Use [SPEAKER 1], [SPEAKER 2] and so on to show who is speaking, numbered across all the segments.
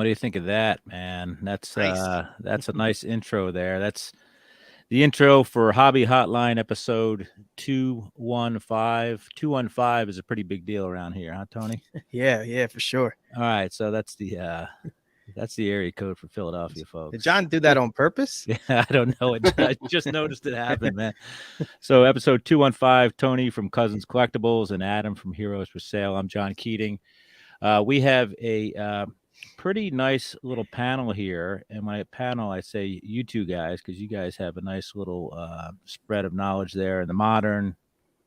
[SPEAKER 1] do you think of that, man? That's
[SPEAKER 2] Nice.
[SPEAKER 1] that's a nice intro there. That's the intro for Hobby Hotline episode 215. 215 is a pretty big deal around here, huh, Tony?
[SPEAKER 2] Yeah, for sure.
[SPEAKER 1] All right, so that's the area code for Philadelphia,
[SPEAKER 2] Did
[SPEAKER 1] folks.
[SPEAKER 2] John do that on purpose?
[SPEAKER 1] Yeah, I don't know. I just noticed it happen, man. So episode 215, Tony from Cousins Collectibles and Adam from Heroes for Sale. I'm John Keating. We have a pretty nice little panel here. And my panel, I say you two guys, because you guys have a nice little spread of knowledge there in the modern,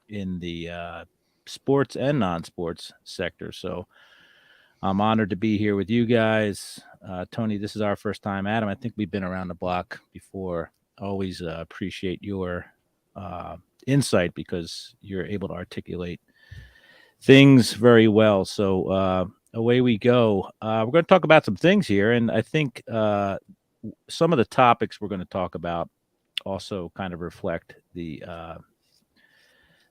[SPEAKER 1] in the sports and non-sports sector. So I'm honored to be here with you guys. Tony, this is our first time. Adam, I think we've been around the block before. Always appreciate your insight because you're able to articulate things very well. So away we go. We're going to talk about some things here, and I think some of the topics we're going to talk about also kind of reflect the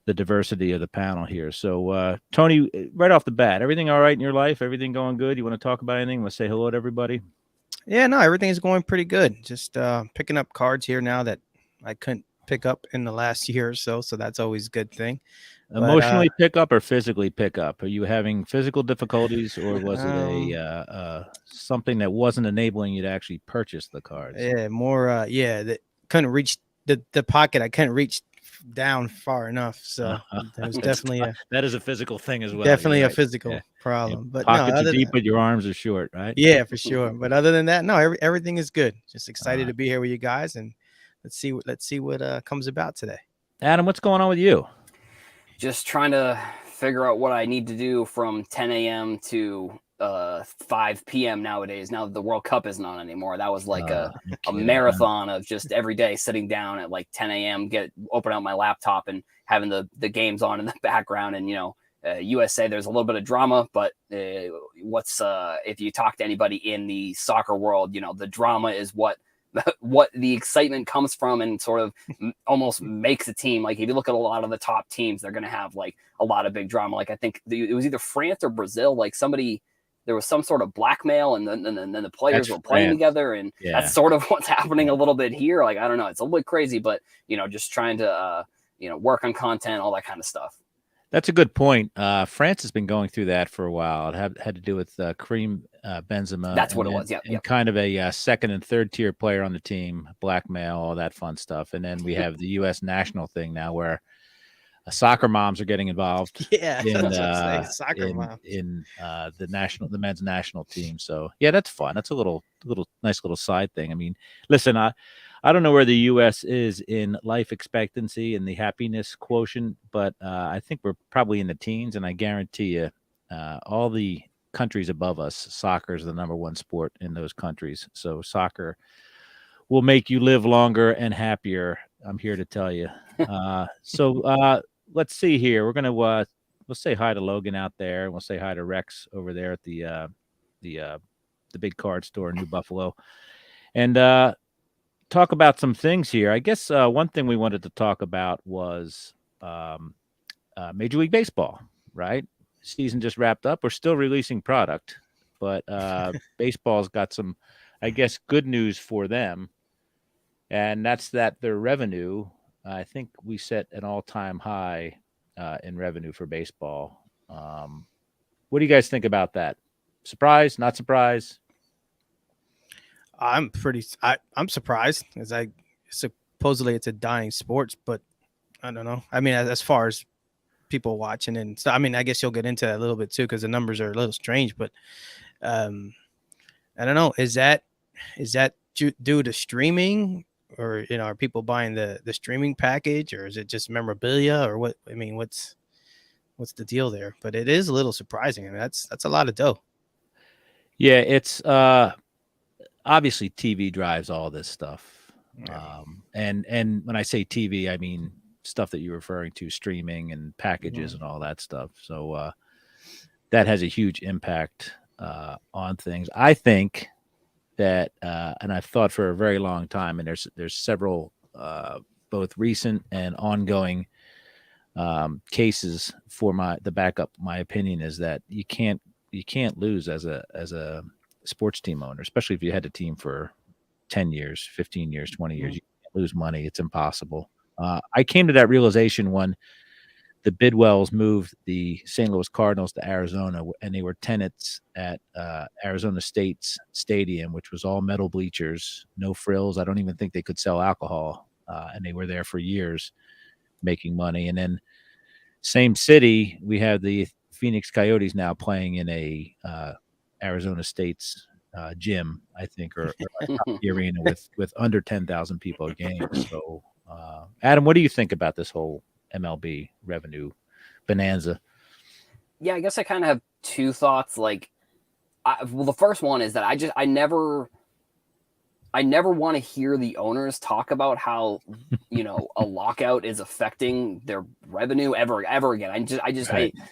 [SPEAKER 1] diversity of the panel here. So, Tony, right off the bat, everything all right in your life? Everything going good? You want to talk about anything? Want to say hello to everybody?
[SPEAKER 2] Yeah, no, everything's going pretty good. Just picking up cards here now that I couldn't pick up in the last year or so. So that's always a good thing.
[SPEAKER 1] Emotionally pick up or physically pick up? Are you having physical difficulties, or was it a something that wasn't enabling you to actually purchase the cards?
[SPEAKER 2] Yeah, more. That couldn't reach the pocket. I couldn't reach down far enough. So it was definitely
[SPEAKER 1] that is a physical thing as well.
[SPEAKER 2] Definitely
[SPEAKER 1] right.
[SPEAKER 2] a physical problem.
[SPEAKER 1] Yeah.
[SPEAKER 2] But
[SPEAKER 1] pockets
[SPEAKER 2] no,
[SPEAKER 1] are deep, but your arms are short, right?
[SPEAKER 2] Yeah, for sure. But other than that, no, everything is good. Just excited to be here with you guys, and let's see what comes about today.
[SPEAKER 1] Adam, what's going on with you?
[SPEAKER 3] Just trying to figure out what I need to do from 10 a.m. to 5 p.m. nowadays. Now that the World Cup isn't on anymore, that was like a marathon of just every day sitting down at like 10 a.m., open out my laptop and having the games on in the background. And, USA, there's a little bit of drama, but if you talk to anybody in the soccer world, the drama is what the excitement comes from and sort of almost makes a team. Like if you look at a lot of the top teams, they're going to have like a lot of big drama. Like I think it was either France or Brazil, like there was some sort of blackmail and then the players were playing together. And that's sort of what's happening a little bit here. Like, I don't know, it's a little bit crazy, but just trying to, work on content, all that kind of stuff.
[SPEAKER 1] That's a good point. France has been going through that for a while. It had to do with Karim Benzema.
[SPEAKER 3] That's what it was. Yeah.
[SPEAKER 1] And kind of a second and third tier player on the team, blackmail, all that fun stuff. And then we have the U.S. national thing now where soccer moms are getting involved.
[SPEAKER 2] Yeah,
[SPEAKER 1] in the men's national team. So yeah, that's fun. That's a nice little side thing. I mean, listen, I don't know where the U.S. is in life expectancy and the happiness quotient, but I think we're probably in the teens, and I guarantee you all the countries above us, soccer is the number one sport in those countries. So soccer will make you live longer and happier. I'm here to tell you. So let's see here. We're going to we'll say hi to Logan out there, and we'll say hi to Rex over there at the big card store in New Buffalo. And talk about some things here. I guess one thing we wanted to talk about was Major League Baseball, right? Season just wrapped up. We're still releasing product, but baseball's got some, I guess, good news for them. And that's that their revenue, I think we set an all-time high in revenue for baseball. What do you guys think about that? Surprised? Not surprised?
[SPEAKER 2] I'm surprised, as supposedly it's a dying sport, but I don't know. I mean, as far as people watching, and so I mean, I guess you'll get into that a little bit too because the numbers are a little strange. But I don't know. Is that due to streaming, or are people buying the streaming package, or is it just memorabilia, or what? I mean, what's the deal there? But it is a little surprising. I mean, that's a lot of dough.
[SPEAKER 1] Yeah, it's obviously TV drives all this stuff. Yeah. And when I say TV, I mean stuff that you're referring to, streaming and packages and all that stuff. So that has a huge impact on things. I think that, and I've thought for a very long time, and there's several both recent and ongoing cases for the backup. My opinion is that you can't lose as a sports team owner, especially if you had a team for 10 years, 15 years, 20 years. You can't lose money. It's impossible. I came to that realization when the Bidwells moved the St. Louis Cardinals to Arizona, and they were tenants at Arizona State's stadium, which was all metal bleachers, no frills. I don't even think they could sell alcohol, and they were there for years making money. And then same city, we have the Phoenix Coyotes now playing in a Arizona State's gym, I think, or the arena with under 10,000 people a game. So, Adam, what do you think about this whole MLB revenue bonanza?
[SPEAKER 3] Yeah, I guess I kind of have two thoughts. Like, well, the first one is that I never want to hear the owners talk about how, a lockout is affecting their revenue ever again.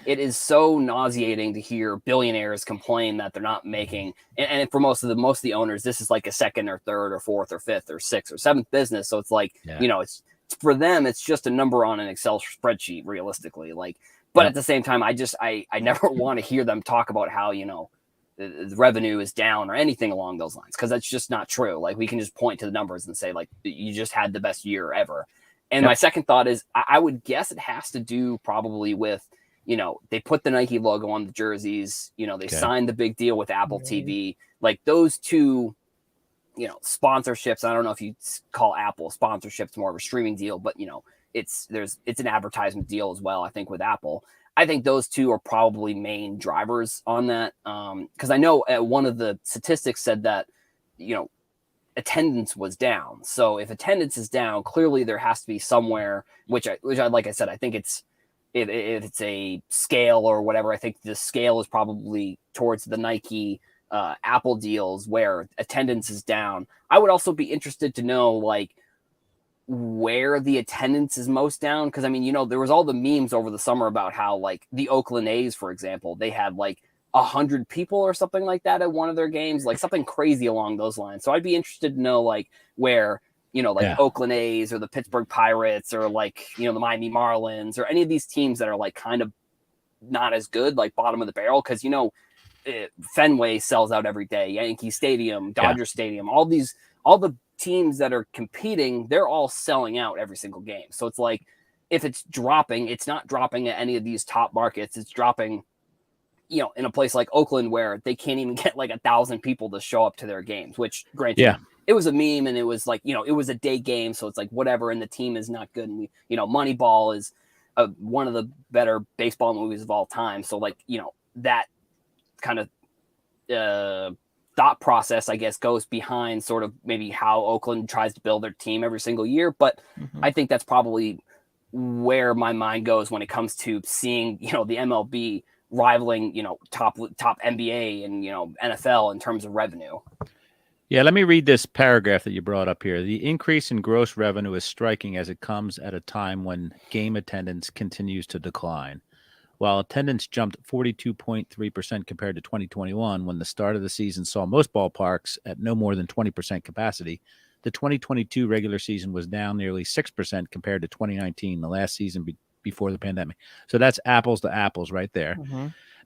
[SPEAKER 3] It is so nauseating to hear billionaires complain that they're not making, and for most of the owners, this is like a second or third or fourth or fifth or sixth or seventh business. So it's like, it's for them, it's just a number on an Excel spreadsheet, realistically. Like, but at the same time, I never want to hear them talk about how, the revenue is down or anything along those lines, because that's just not true. Like, we can just point to the numbers and say, like, you just had the best year ever. And my second thought is, I would guess it has to do probably with, they put the Nike logo on the jerseys, they signed the big deal with Apple TV, like those two, sponsorships. I don't know if you call Apple sponsorships more of a streaming deal, but it's an advertisement deal as well, I think, with Apple. I think those two are probably main drivers on that. Because I know one of the statistics said that, attendance was down. So if attendance is down, clearly there has to be somewhere, which I like I said, I think if it's a scale or whatever, I think the scale is probably towards the Nike Apple deals where attendance is down. I would also be interested to know, like, where the attendance is most down, because there was all the memes over the summer about how, like, the Oakland A's, for example, they had like 100 people or something like that at one of their games, like something crazy along those lines. So I'd be interested to know, like, where Oakland A's or the Pittsburgh Pirates or, like, the Miami Marlins or any of these teams that are, like, kind of not as good, like bottom of the barrel, because Fenway sells out every day, Yankee Stadium, Dodger Stadium, all the teams that are competing, they're all selling out every single game. So it's like, if it's dropping, it's not dropping at any of these top markets. It's dropping, in a place like Oakland where they can't even get like 1,000 people to show up to their games, which, granted, it was a meme and it was like, it was a day game. So it's like, whatever. And the team is not good. And Moneyball is one of the better baseball movies of all time. So, like, that kind of thought process, I guess, goes behind sort of maybe how Oakland tries to build their team every single year. But I think that's probably where my mind goes when it comes to seeing, the MLB rivaling, top NBA and, NFL in terms of revenue.
[SPEAKER 1] Yeah, let me read this paragraph that you brought up here. The increase in gross revenue is striking as it comes at a time when game attendance continues to decline. While attendance jumped 42.3% compared to 2021, when the start of the season saw most ballparks at no more than 20% capacity, the 2022 regular season was down nearly 6% compared to 2019, the last season before the pandemic. So that's apples to apples right there.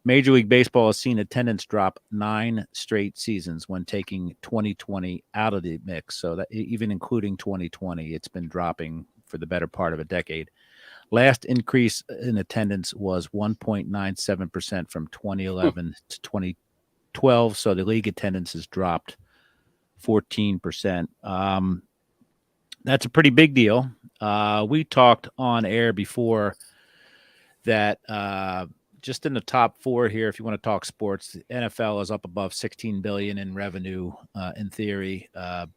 [SPEAKER 1] Major League Baseball has seen attendance drop 9 straight seasons when taking 2020 out of the mix. So that even including 2020, it's been dropping for the better part of a decade. Last increase in attendance was 1.97% from 2011 to 2012. So the league attendance has dropped 14%. That's a pretty big deal. We talked on air before that just in the top 4 here, if you want to talk sports, the NFL is up above $16 billion in revenue in theory.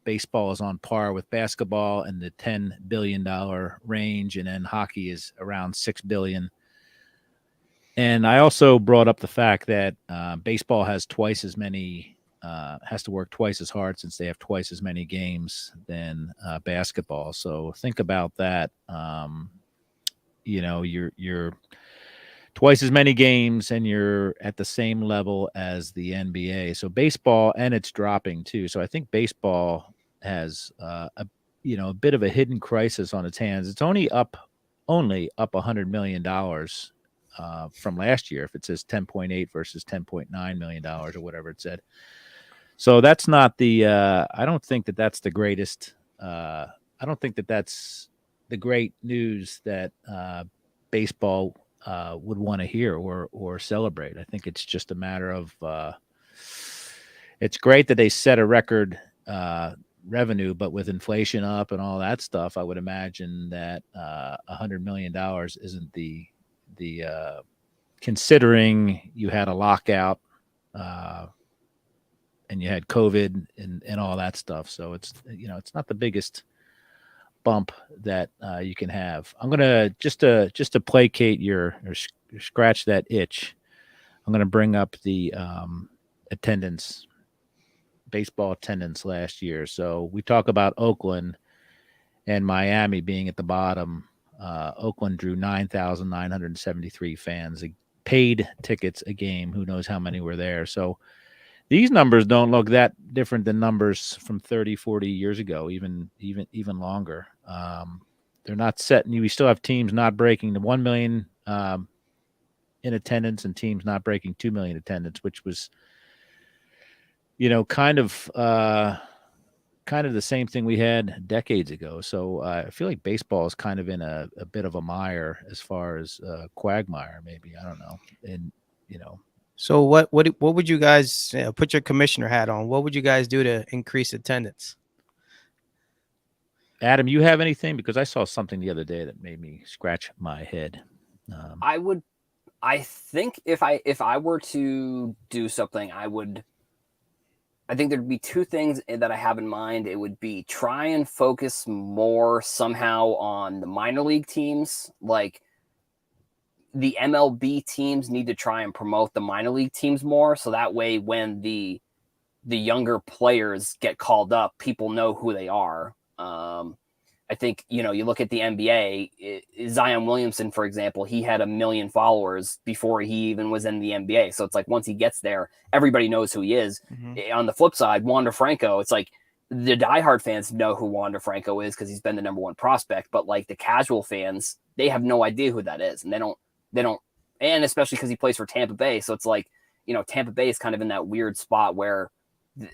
[SPEAKER 1] Baseball is on par with basketball in the $10 billion range, and then hockey is around $6 billion. And I also brought up the fact that baseball has twice as many, has to work twice as hard since they have twice as many games than basketball. So think about that. You're twice as many games and you're at the same level as the NBA. So baseball, and it's dropping too. So I think baseball has a bit of a hidden crisis on its hands. It's only up $100 million from last year, if it says 10.8 versus $10.9 million or whatever it said. So that's not the. I don't think that that's the greatest. I don't think that that's the great news that baseball would want to hear or celebrate. I think it's just a matter of. It's great that they set a record revenue, but with inflation up and all that stuff, I would imagine that $100 million isn't the considering you had a lockout and you had COVID and all that stuff. So it's it's not the biggest bump that you can have. I'm gonna just to placate your or scratch that itch. I'm gonna bring up the attendance, baseball attendance last year. So we talk about Oakland and Miami being at the bottom. Oakland drew 9,973 fans, paid tickets a game. Who knows how many were there? So these numbers don't look that different than numbers from 30, 40 years ago, even longer. They're not set. We still have teams not breaking the 1 million in attendance and teams not breaking 2 million attendance, which was, kind of the same thing we had decades ago. So I feel like baseball is kind of in a bit of a mire as far as quagmire, maybe. I don't know. And,
[SPEAKER 2] So what would you guys put your commissioner hat on? What would you guys do to increase attendance?
[SPEAKER 1] Adam, you have anything? Because I saw something the other day that made me scratch my head.
[SPEAKER 3] I think if I were to do something, I think there'd be two things that I have in mind. It would be try and focus more somehow on the minor league teams. Like the MLB teams need to try and promote the minor league teams more. So that way, when the younger players get called up, people know who they are. I think, you look at the NBA, Zion Williamson, for example, he had 1 million followers before he even was in the NBA. So it's like, once he gets there, everybody knows who he is. Mm-hmm. On the flip side, Wander Franco, it's like the diehard fans know who Wander Franco is because he's been the number one prospect, but like the casual fans, they have no idea who that is. And they don't, and especially because he plays for Tampa Bay. So it's like, Tampa Bay is kind of in that weird spot where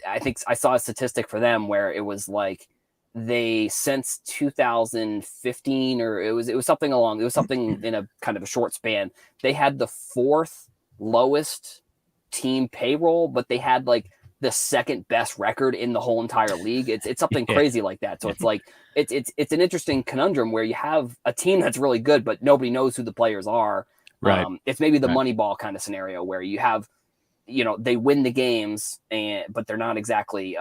[SPEAKER 3] I think I saw a statistic for them where it was like, they since 2015 or it was something in a kind of a short span, they had the 4th lowest team payroll, but they had like the 2nd best record in the whole entire league. It's something crazy like that. So it's like it's an interesting conundrum where you have a team that's really good but nobody knows who the players are.
[SPEAKER 1] Right.
[SPEAKER 3] It's maybe the Moneyball kind of scenario where you have they win the games but they're not exactly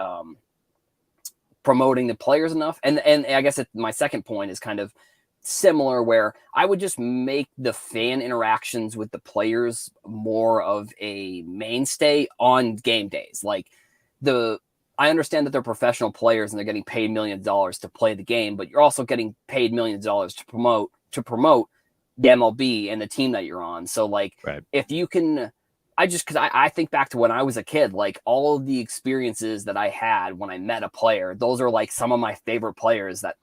[SPEAKER 3] promoting the players enough. And I guess my second point is kind of similar, where I would just make the fan interactions with the players more of a mainstay on game days. Like I understand that they're professional players and they're getting paid millions of dollars to play the game, but you're also getting paid millions of dollars to promote the MLB and the team that you're on. So like, if you can, because I think back to when I was a kid, like all of the experiences that I had when I met a player, those are like some of my favorite players that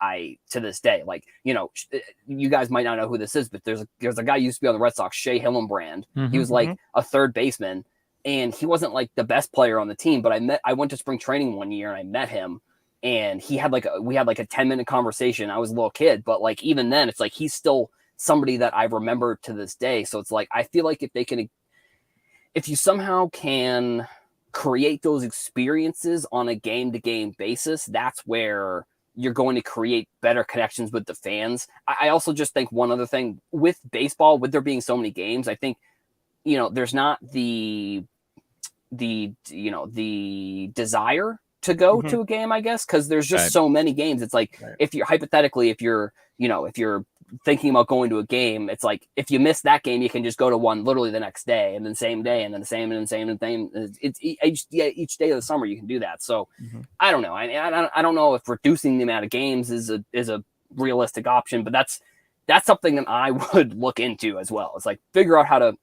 [SPEAKER 3] to this day, like, you guys might not know who this is, but there's a guy who used to be on the Red Sox, Shea Hillenbrand. Mm-hmm, he was like a third baseman and he wasn't like the best player on the team, but I went to spring training one year and I met him and we had like a 10-minute conversation. I was a little kid, but like, even then it's like, he's still somebody that I remember to this day. So it's like, I feel like if you somehow can create those experiences on a game-to-game basis, that's where you're going to create better connections with the fans. I also just think one other thing with baseball, with there being so many games, I think, there's not the desire to go to a game, I guess, because there's just so many games. It's like, if you're thinking about going to a game, it's like if you miss that game, you can just go to one literally the next day and then same day and then the same and the same and same. It's each day of the summer you can do that. So I don't know. I don't know if reducing the amount of games is a realistic option, but that's something that I would look into as well. It's like figure out how to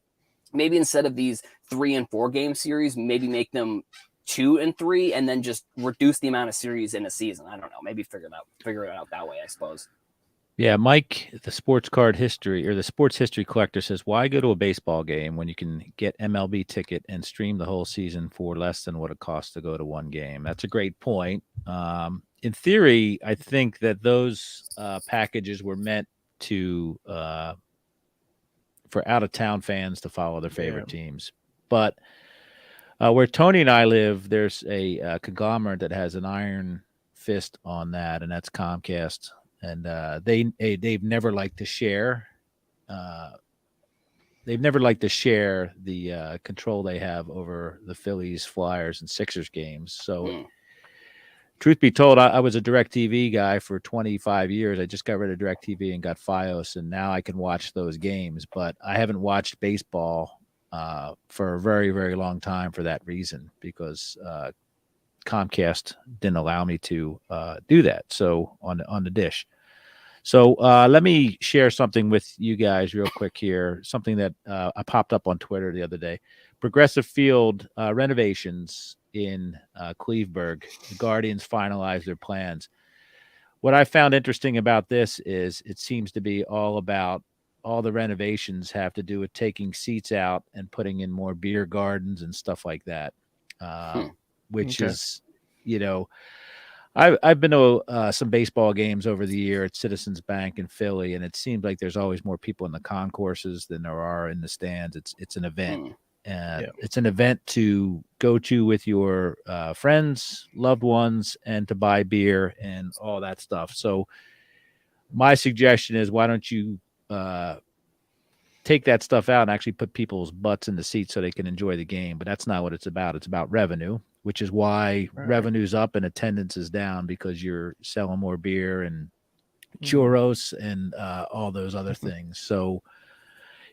[SPEAKER 3] maybe instead of these 3 and 4 game series, maybe make them 2 and 3 and then just reduce the amount of series in a season. I don't know. Maybe figure it out that way, I suppose.
[SPEAKER 1] Yeah, Mike, the sports card history or the sports history collector says, why go to a baseball game when you can get MLB ticket and stream the whole season for less than what it costs to go to one game? That's a great point. In theory, I think that those packages were meant to for out of town fans to follow their favorite teams. But where Tony and I live, there's a conglomerate that has an iron fist on that, and that's Comcast. And they've never liked to share. Uh, they've never liked to share the control they have over the Phillies, Flyers, and Sixers games. So, truth be told, I was a DirecTV guy for 25 years. I just got rid of DirecTV and got FiOS, and now I can watch those games. But I haven't watched baseball for a very, very long time for that reason, because Comcast didn't allow me to do that. So on the dish. So let me share something with you guys real quick here. Something that I popped up on Twitter the other day. Progressive Field renovations in Cleveburg. The Guardians finalized their plans. What I found interesting about this is it seems to be all the renovations have to do with taking seats out and putting in more beer gardens and stuff like that, which is, I've been to some baseball games over the year at Citizens Bank in Philly, and it seems like there's always more people in the concourses than there are in the stands. It's an event. It's an event to go to with your friends, loved ones, and to buy beer and all that stuff. So my suggestion is, why don't you take that stuff out and actually put people's butts in the seats so they can enjoy the game? But that's not what it's about. It's about revenue, which is why revenue's up and attendance is down, because you're selling more beer and churros and all those other things. So,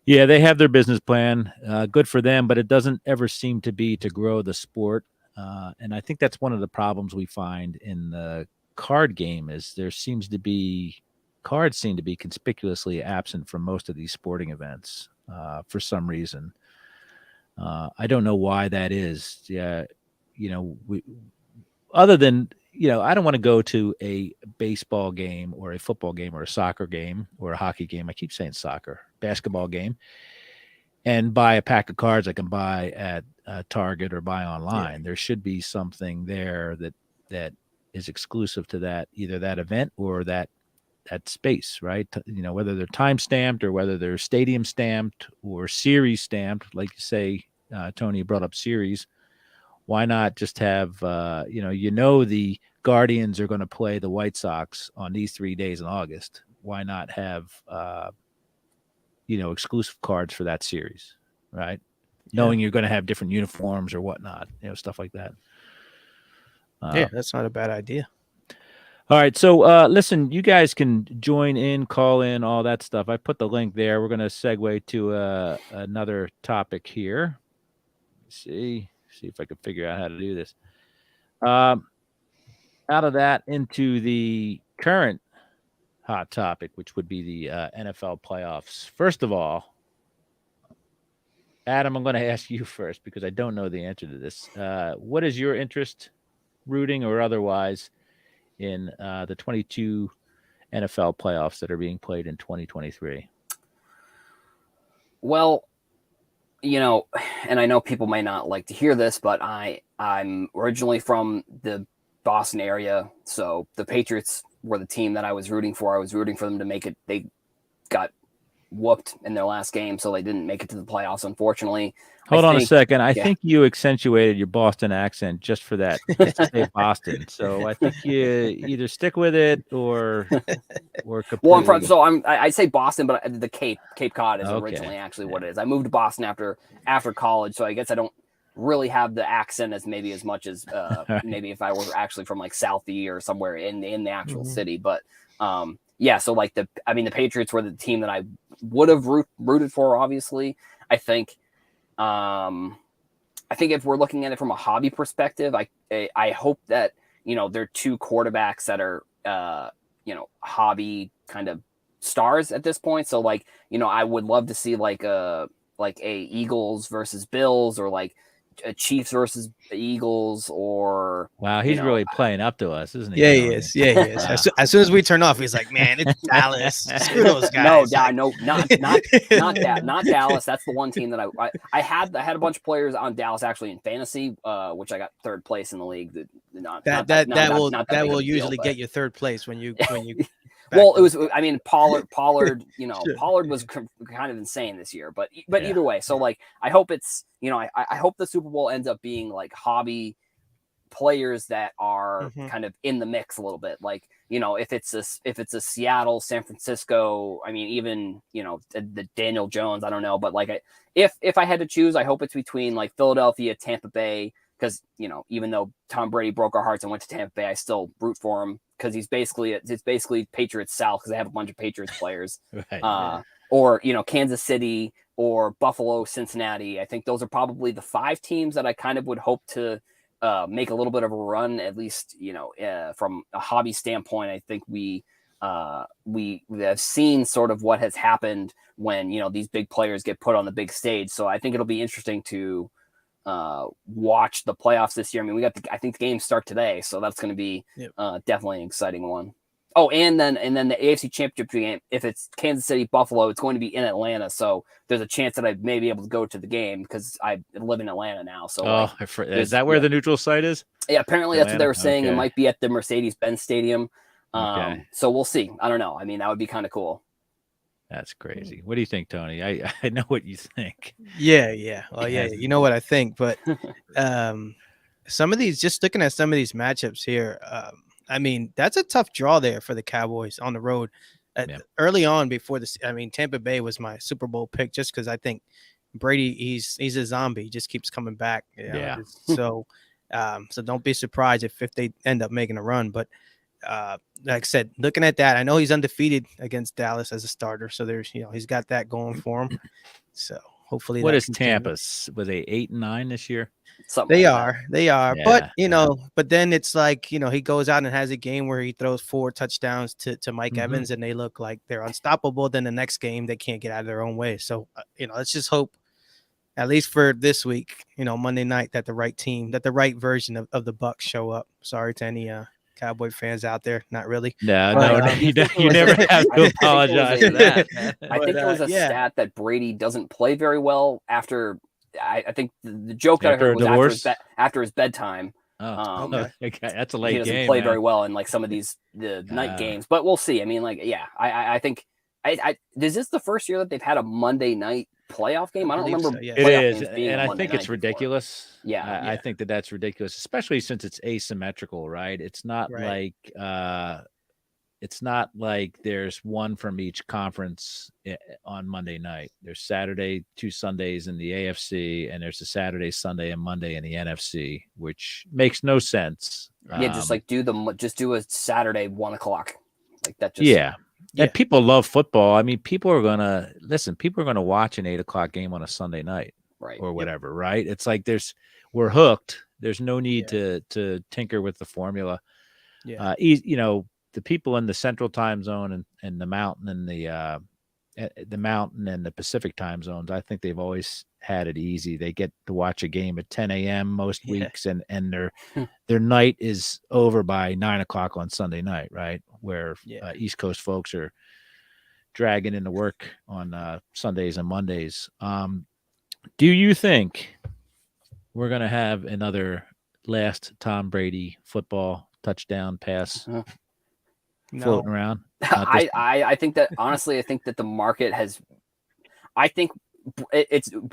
[SPEAKER 1] yeah, they have their business plan. Good for them, but it doesn't ever seem to be to grow the sport. And I think that's one of the problems we find in the card game is cards seem to be conspicuously absent from most of these sporting events for some reason. I don't know why that is. Yeah, other than, I don't want to go to a baseball game or a football game or a soccer game or a hockey game. I keep saying soccer, basketball game, and buy a pack of cards I can buy at Target or buy online. There should be something there that is exclusive to that, either that event or that space, right? Whether they're time stamped or whether they're stadium stamped or series stamped, like you say, Tony brought up series. Why not just have, the Guardians are going to play the White Sox on these 3 days in August. Why not have, exclusive cards for that series, right? Knowing you're going to have different uniforms or whatnot, stuff like that.
[SPEAKER 2] That's not a bad idea.
[SPEAKER 1] All right. So listen, you guys can join in, call in, all that stuff. I put the link there. We're going to segue to another topic here. See if I can figure out how to do this. Out of that into the current hot topic, which would be the NFL playoffs. First of all, Adam, I'm going to ask you first because I don't know the answer to this. What is your interest, rooting or otherwise, in the 22 NFL playoffs that are being played in 2023?
[SPEAKER 3] Well, and I know people may not like to hear this, but I'm originally from the Boston area, so the Patriots were the team that I was rooting for. I was rooting for them to make it. They got whooped in their last game, so they didn't make it to the playoffs, unfortunately.
[SPEAKER 1] Hold on a second. I think you accentuated your Boston accent just for that. Say Boston. So I think you either stick with it or completely.
[SPEAKER 3] Well, I'm from, so I say Boston, but the Cape Cod is originally actually what it is. I moved to Boston after college, so I guess I don't really have the accent as much as maybe if I were actually from like Southie or somewhere in the actual city. But so like the Patriots were the team that I would have rooted for. Obviously, I think if we're looking at it from a hobby perspective, I hope that they're two quarterbacks that are hobby kind of stars at this point. So I would love to see like a Eagles versus Bills, or like a Chiefs versus the Eagles, or
[SPEAKER 1] wow, he's really playing up to us, isn't he?
[SPEAKER 2] Yeah, he
[SPEAKER 1] Tony?
[SPEAKER 2] is. Yeah, he is. As soon as we turn off, he's like, "Man, it's Dallas. Screw those guys."
[SPEAKER 3] No, not that, not Dallas. That's the one team that I had a bunch of players on Dallas actually in fantasy, which I got third place in the league.
[SPEAKER 2] That will usually get you third place when you
[SPEAKER 3] Well, it was. I mean, Pollard. Pollard was kind of insane this year, but either way. So like, I hope it's I hope the Super Bowl ends up being like hobby players that are kind of in the mix a little bit. Like if it's a Seattle, San Francisco. I mean, even the Daniel Jones. I don't know, but like if I had to choose, I hope it's between like Philadelphia, Tampa Bay. Because even though Tom Brady broke our hearts and went to Tampa Bay, I still root for him because it's basically Patriots South because they have a bunch of Patriots players, right. Or Kansas City or Buffalo, Cincinnati. I think those are probably the 5 teams that I kind of would hope to make a little bit of a run, at least from a hobby standpoint. I think we have seen sort of what has happened when these big players get put on the big stage. So I think it'll be interesting to watch the playoffs this year. I mean, I think the games start today, so that's going to be definitely an exciting one. Oh, and then the AFC Championship game, if it's Kansas City Buffalo, it's going to be in Atlanta, so there's a chance that I may be able to go to the game because I live in Atlanta now. So
[SPEAKER 1] is that where the neutral site is?
[SPEAKER 3] Yeah, apparently Atlanta? That's what they were saying. Okay. It might be at the Mercedes-Benz Stadium. So we'll see. I don't know. I mean, that would be kind of cool.
[SPEAKER 1] That's crazy. What do you think, Tony? I know what you think.
[SPEAKER 2] Yeah. Well, yeah, you know what I think, but some of these, just looking at some of these matchups here, I mean, that's a tough draw there for the Cowboys on the road. Early on before this, I mean, Tampa Bay was my Super Bowl pick just because I think Brady, he's a zombie, he just keeps coming back. So don't be surprised if they end up making a run. But like I said, looking at that, I know he's undefeated against Dallas as a starter. So there's, he's got that going for him. So hopefully,
[SPEAKER 1] what is Tampa? Was they 8-9 this year?
[SPEAKER 2] They are. Yeah, but but then it's like, he goes out and has a game where he throws 4 touchdowns to Mike Evans and they look like they're unstoppable. Then the next game, they can't get out of their own way. So, let's just hope, at least for this week, Monday night, that the right team, that the right version of the Bucs show up. Sorry to any Cowboy fans out there. Not really.
[SPEAKER 1] No, you never have to apologize for that.
[SPEAKER 3] I think there was a stat that Brady doesn't play very well after. I think the joke that I heard was after his bedtime.
[SPEAKER 1] Okay. That's a late game.
[SPEAKER 3] He doesn't play very well in like some of the night games, but we'll see. I mean, I think is this the first year that they've had a Monday night playoff game? I don't remember.
[SPEAKER 1] So, yeah. It is, and I think it's ridiculous. I think that's ridiculous, especially since it's asymmetrical, right? It's not like it's not like there's one from each conference on Monday night. There's Saturday, 2 Sundays in the AFC, and there's a Saturday, Sunday, and Monday in the NFC, which makes no sense.
[SPEAKER 3] Just do a Saturday 1 o'clock, like that.
[SPEAKER 1] And people love football. I mean, people are gonna watch an 8 o'clock game on a Sunday night,
[SPEAKER 3] right,
[SPEAKER 1] or whatever, right? It's like we're hooked. There's no need to tinker with the formula. The people in the Central Time Zone and the Mountain and the Mountain and the Pacific Time Zones, I think they've always had it easy. They get to watch a game at 10 a.m. most weeks, and their night is over by 9 o'clock on Sunday night, right? Where East Coast folks are dragging into work on Sundays and Mondays. Do you think we're going to have another last Tom Brady football touchdown pass floating around?
[SPEAKER 3] I think that, honestly, I think that the market has, I think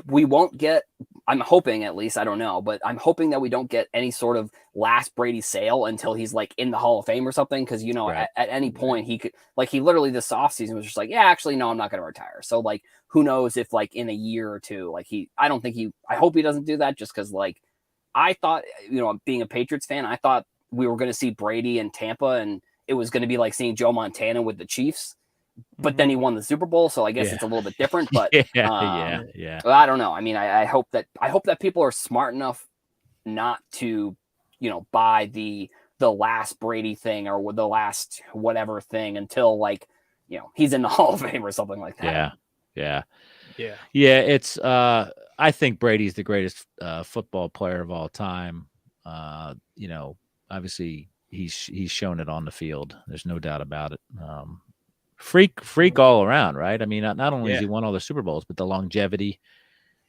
[SPEAKER 3] we won't get, I'm hoping, at least, I don't know, but I'm hoping that we don't get any sort of last Brady sale until he's like in the Hall of Fame or something. Cause at any point he could, like, he literally this offseason was just like, yeah, actually, no, I'm not going to retire. So like, who knows if like in a year or two, like I hope he doesn't do that, just cause like, I thought, being a Patriots fan, I thought we were going to see Brady in Tampa and it was going to be like seeing Joe Montana with the Chiefs, but then he won the Super Bowl. So I guess it's a little bit different, but I don't know. I mean, I hope that people are smart enough not to, buy the last Brady thing or the last whatever thing until like, he's in the Hall of Fame or something like that.
[SPEAKER 1] Yeah. It's, I think Brady's the greatest football player of all time. Obviously he's shown it on the field. There's no doubt about it. Freak all around, right? I mean, not only has he won all the Super Bowls, but the longevity.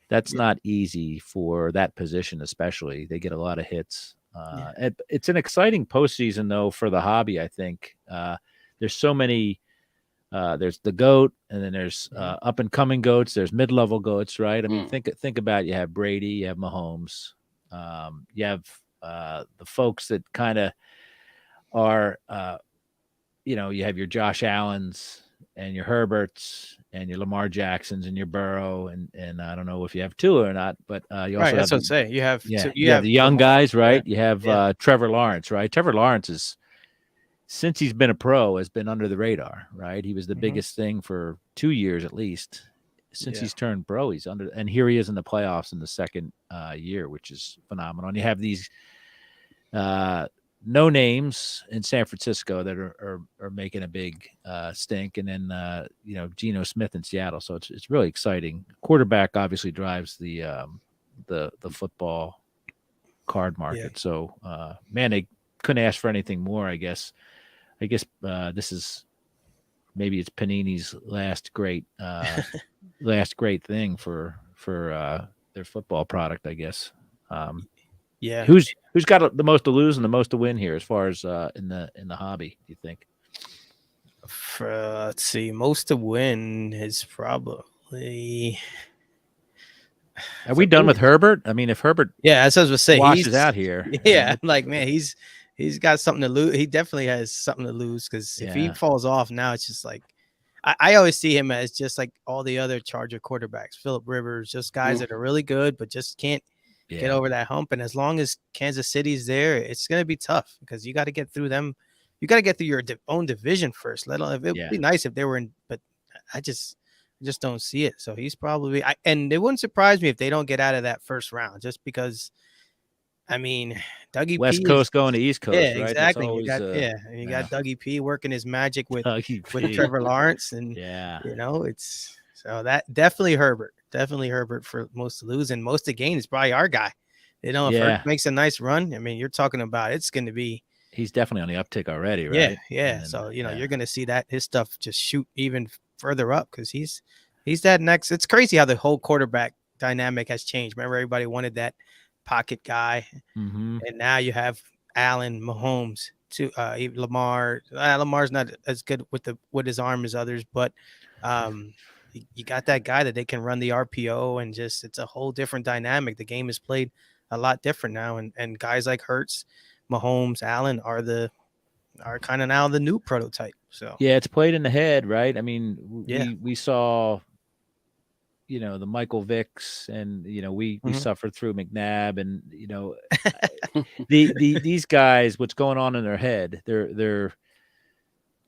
[SPEAKER 1] That's not easy for that position, especially. They get a lot of hits. It's an exciting postseason, though, for the hobby, I think. There's so many. There's the GOAT, and then there's up-and-coming GOATs. There's mid-level GOATs, right? I mean, think about it. You have Brady, you have Mahomes. You have the folks that kind of are, you have your Josh Allens and your Herberts and your Lamar Jacksons and your Burrow, and I don't know if you have Tua or not, but you also
[SPEAKER 2] that's
[SPEAKER 1] have
[SPEAKER 2] what I'm saying. You have
[SPEAKER 1] you have the young guys, right? You have Trevor Lawrence, right? Trevor Lawrence is, since he's been a pro, has been under the radar, right? He was the biggest thing for 2 years at least. Since he's turned pro, he's under, and here he is in the playoffs in the second year, which is phenomenal. And you have these no names in San Francisco that are making a big stink, and then Geno Smith in Seattle. So it's really exciting. Quarterback obviously drives the football card market. Yeah. So man, they couldn't ask for anything more. I guess this is, maybe it's Panini's last great thing for their football product, I guess. Who's got the most to lose and the most to win here, as far as in the hobby, do you think?
[SPEAKER 2] Let's see, most to win is probably.
[SPEAKER 1] Are we done with Herbert? I mean, if Herbert,
[SPEAKER 2] as I was gonna say,
[SPEAKER 1] washes out here,
[SPEAKER 2] like, man, he's got something to lose. He definitely has something to lose, because if he falls off now, it's just like, I always see him as just like all the other Charger quarterbacks, Phillip Rivers, just guys that are really good but just can't get over that hump. And as long as Kansas City's there, it's going to be tough, because you got to get through them. You got to get through your own division first. It would be nice if they were in, but I just don't see it. So he's probably, and it wouldn't surprise me if they don't get out of that first round, just because, I mean, Dougie
[SPEAKER 1] West
[SPEAKER 2] P
[SPEAKER 1] Coast going to East Coast,
[SPEAKER 2] right?
[SPEAKER 1] Exactly.
[SPEAKER 2] Always, you got Dougie P working his magic with Trevor Lawrence, and it's, so that definitely Herbert for most to lose, and most to gain is probably our guy. If Herbert makes a nice run, I mean, you're talking about, it's going to be.
[SPEAKER 1] He's definitely on the uptick already, right?
[SPEAKER 2] Yeah. So you're going to see that his stuff just shoot even further up, because he's that next. It's crazy how the whole quarterback dynamic has changed. Remember, everybody wanted that pocket guy, and now you have Allen, Mahomes, Lamar. Lamar's not as good with his arm as others, but you got that guy that they can run the RPO, and just, it's a whole different dynamic. The game is played a lot different now, and guys like Hurts, Mahomes, Allen are kind of now the new prototype. So
[SPEAKER 1] it's played in the head, right? I mean, we saw, the Michael Vicks, and we suffered through McNabb, and these guys, what's going on in their head, they're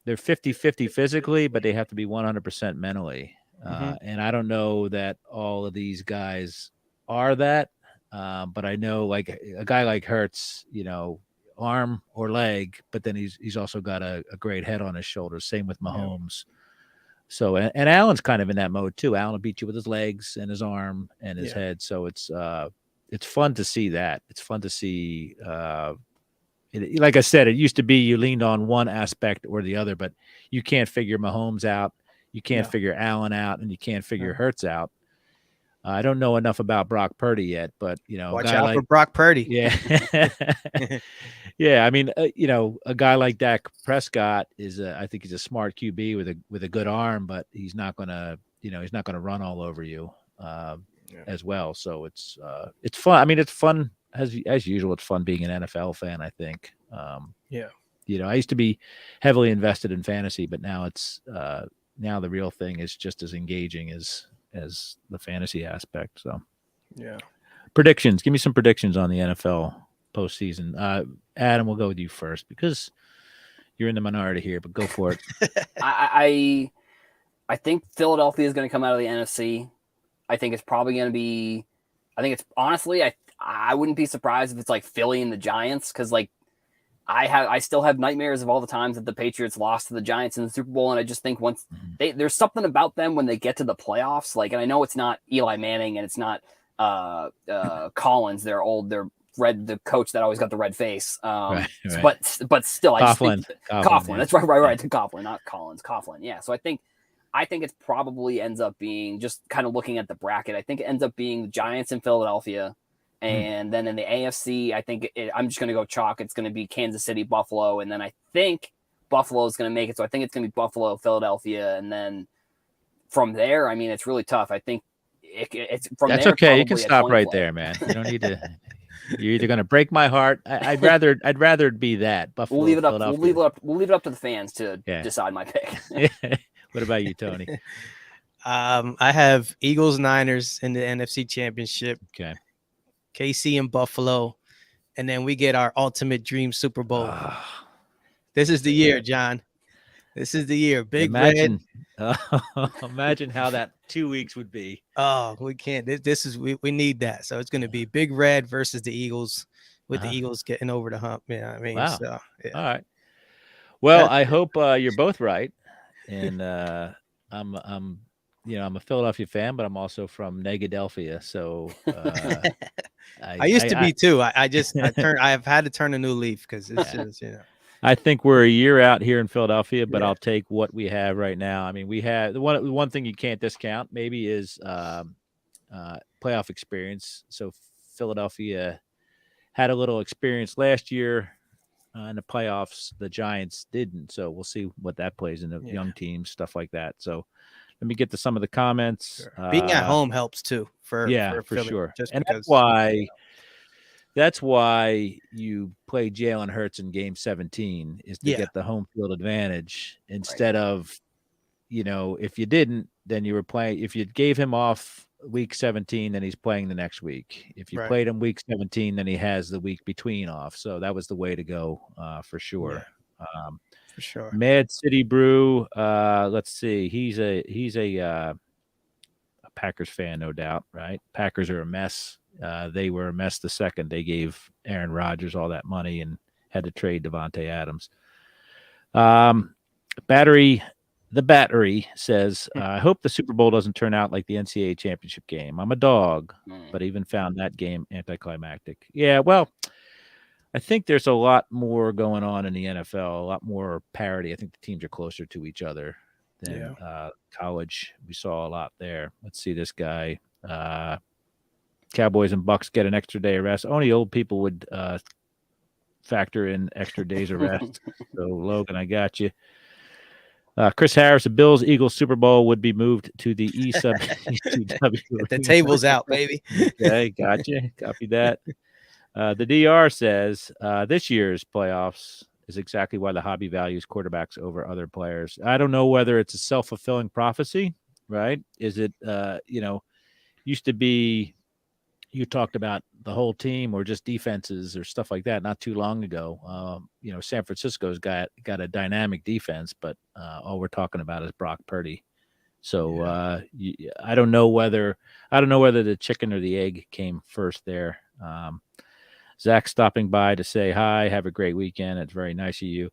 [SPEAKER 1] 50-50 physically, but they have to be 100% mentally. And I don't know that all of these guys are that, but I know, like a guy like Hurts, arm or leg, but then he's also got a great head on his shoulders. Same with Mahomes. So, and Allen's kind of in that mode too. Allen will beat you with his legs and his arm and his head. So it's fun to see that. It's fun to see. Like I said, it used to be you leaned on one aspect or the other, but you can't figure Mahomes out. You can't figure Allen out, and you can't figure Hurts out. I don't know enough about Brock Purdy yet, but
[SPEAKER 2] watch out for Brock Purdy.
[SPEAKER 1] Yeah. I mean, a guy like Dak Prescott is, I think he's a smart QB with a good arm, but he's not gonna run all over you as well. So it's fun. I mean, it's fun as usual. It's fun being an NFL fan, I think. I used to be heavily invested in fantasy, but now it's now the real thing is just as engaging as the fantasy aspect. So predictions. Give me some predictions on the NFL postseason. Adam, we'll go with you first, because you're in the minority here, but go for it.
[SPEAKER 3] I think Philadelphia is going to come out of the NFC. I think it's probably going to be, honestly, I wouldn't be surprised if it's like Philly and the Giants, because like I still have nightmares of all the times that the Patriots lost to the Giants in the Super Bowl, and I just think once there's something about them when they get to the playoffs, like, and I know it's not Eli Manning and it's not Collins, the coach that always got the red face.
[SPEAKER 1] Right.
[SPEAKER 3] But still, I just think
[SPEAKER 1] Coughlin,
[SPEAKER 3] Coughlin. That's right. To Coughlin, not Collins. Coughlin. Yeah. So I think it probably ends up being, just kind of looking at the bracket, I think it ends up being the Giants in Philadelphia. And then in the AFC, I think I'm just going to go chalk. It's going to be Kansas City, Buffalo. And then I think Buffalo is going to make it. So I think it's going to be Buffalo, Philadelphia. And then from there, I mean, it's really tough. I think it's from
[SPEAKER 1] That's
[SPEAKER 3] there.
[SPEAKER 1] Okay. You can stop right there, man. You don't need to. You're either going to break my heart. I'd rather it be that. Buffalo,
[SPEAKER 3] we'll leave it up.
[SPEAKER 1] Philadelphia.
[SPEAKER 3] We'll leave it up to the fans to decide my pick.
[SPEAKER 1] What about you, Tony?
[SPEAKER 2] I have Eagles Niners in the NFC Championship.
[SPEAKER 1] Okay.
[SPEAKER 2] KC and Buffalo, and then we get our ultimate dream Super Bowl. This is the year, John. This is the year.
[SPEAKER 1] Imagine how that 2 weeks would be.
[SPEAKER 2] Oh, we can't. We need that. So it's going to be Big Red versus the Eagles, with the Eagles getting over the hump. Yeah, I mean,
[SPEAKER 1] wow.
[SPEAKER 2] So, yeah.
[SPEAKER 1] All right. Well, I hope you're both right, and I'm a Philadelphia fan, but I'm also from Negadelphia, so
[SPEAKER 2] I used to be too. I've had to turn a new leaf because it's just,
[SPEAKER 1] I think we're a year out here in Philadelphia, but I'll take what we have right now. I mean, we have the one thing you can't discount maybe is playoff experience. So Philadelphia had a little experience last year in the playoffs. The Giants didn't, so we'll see what that plays in the young teams, stuff like that. So let me get to some of the comments.
[SPEAKER 2] Sure. Being at home helps too. For Philly,
[SPEAKER 1] sure.
[SPEAKER 2] Just
[SPEAKER 1] and
[SPEAKER 2] because,
[SPEAKER 1] that's why you play Jalen Hurts in Game 17 is to get the home field advantage instead of, if you didn't, then you were playing. If you gave him off week 17, then he's playing the next week. If you played him week 17, then he has the week between off. So that was the way to go for sure.
[SPEAKER 2] Yeah. For sure.
[SPEAKER 1] Mad City Brew. Let's see. He's a Packers fan, no doubt, right? Packers are a mess. They were a mess the second they gave Aaron Rodgers all that money and had to trade Devontae Adams. The battery says, I hope the Super Bowl doesn't turn out like the NCAA championship game. I'm a dog, but even found that game anticlimactic. Yeah, well, I think there's a lot more going on in the NFL, a lot more parity. I think the teams are closer to each other than college. We saw a lot there. Let's see this guy. Cowboys and Bucks get an extra day of rest. Only old people would factor in extra days of rest. So, Logan, I got you. Chris Harris, the Bills Eagles Super Bowl would be moved to the ECW.
[SPEAKER 2] The table's out, baby.
[SPEAKER 1] Okay, got you. Copy that. The DR says this year's playoffs is exactly why the hobby values quarterbacks over other players. I don't know whether it's a self-fulfilling prophecy, right? Is it, used to be you talked about the whole team or just defenses or stuff like that not too long ago. San Francisco's got a dynamic defense, but all we're talking about is Brock Purdy. So I don't know whether the chicken or the egg came first there. Zach stopping by to say hi. Have a great weekend. It's very nice of you.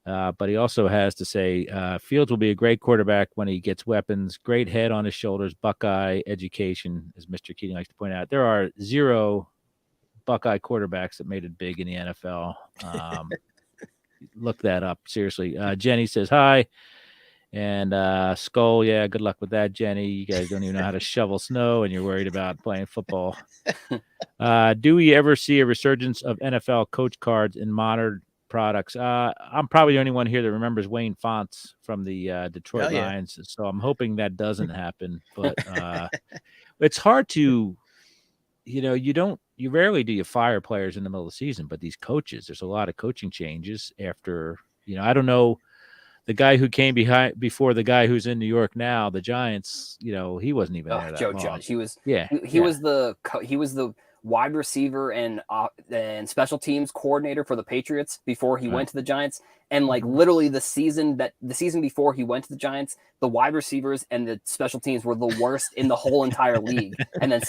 [SPEAKER 1] But he also has to say Fields will be a great quarterback when he gets weapons. Great head on his shoulders. Buckeye education, as Mr. Keating likes to point out. There are 0 Buckeye quarterbacks that made it big in the NFL. Look that up. Seriously. Jenny says hi. And Skull, good luck with that, Jenny. You guys don't even know how to shovel snow, and you're worried about playing football. Do we ever see a resurgence of NFL coach cards in modern products? I'm probably the only one here that remembers Wayne Fonts from the Detroit Lions, so I'm hoping that doesn't happen. But it's hard to, you rarely do you fire players in the middle of the season, but these coaches, there's a lot of coaching changes after, I don't know. The guy who came before the guy who's in New York now, the Giants, he wasn't even there that
[SPEAKER 3] Joe
[SPEAKER 1] long.
[SPEAKER 3] Judge. He was wide receiver and special teams coordinator for the Patriots before he went to the Giants. And like literally the season before he went to the Giants, the wide receivers and the special teams were the worst in the whole entire league. And then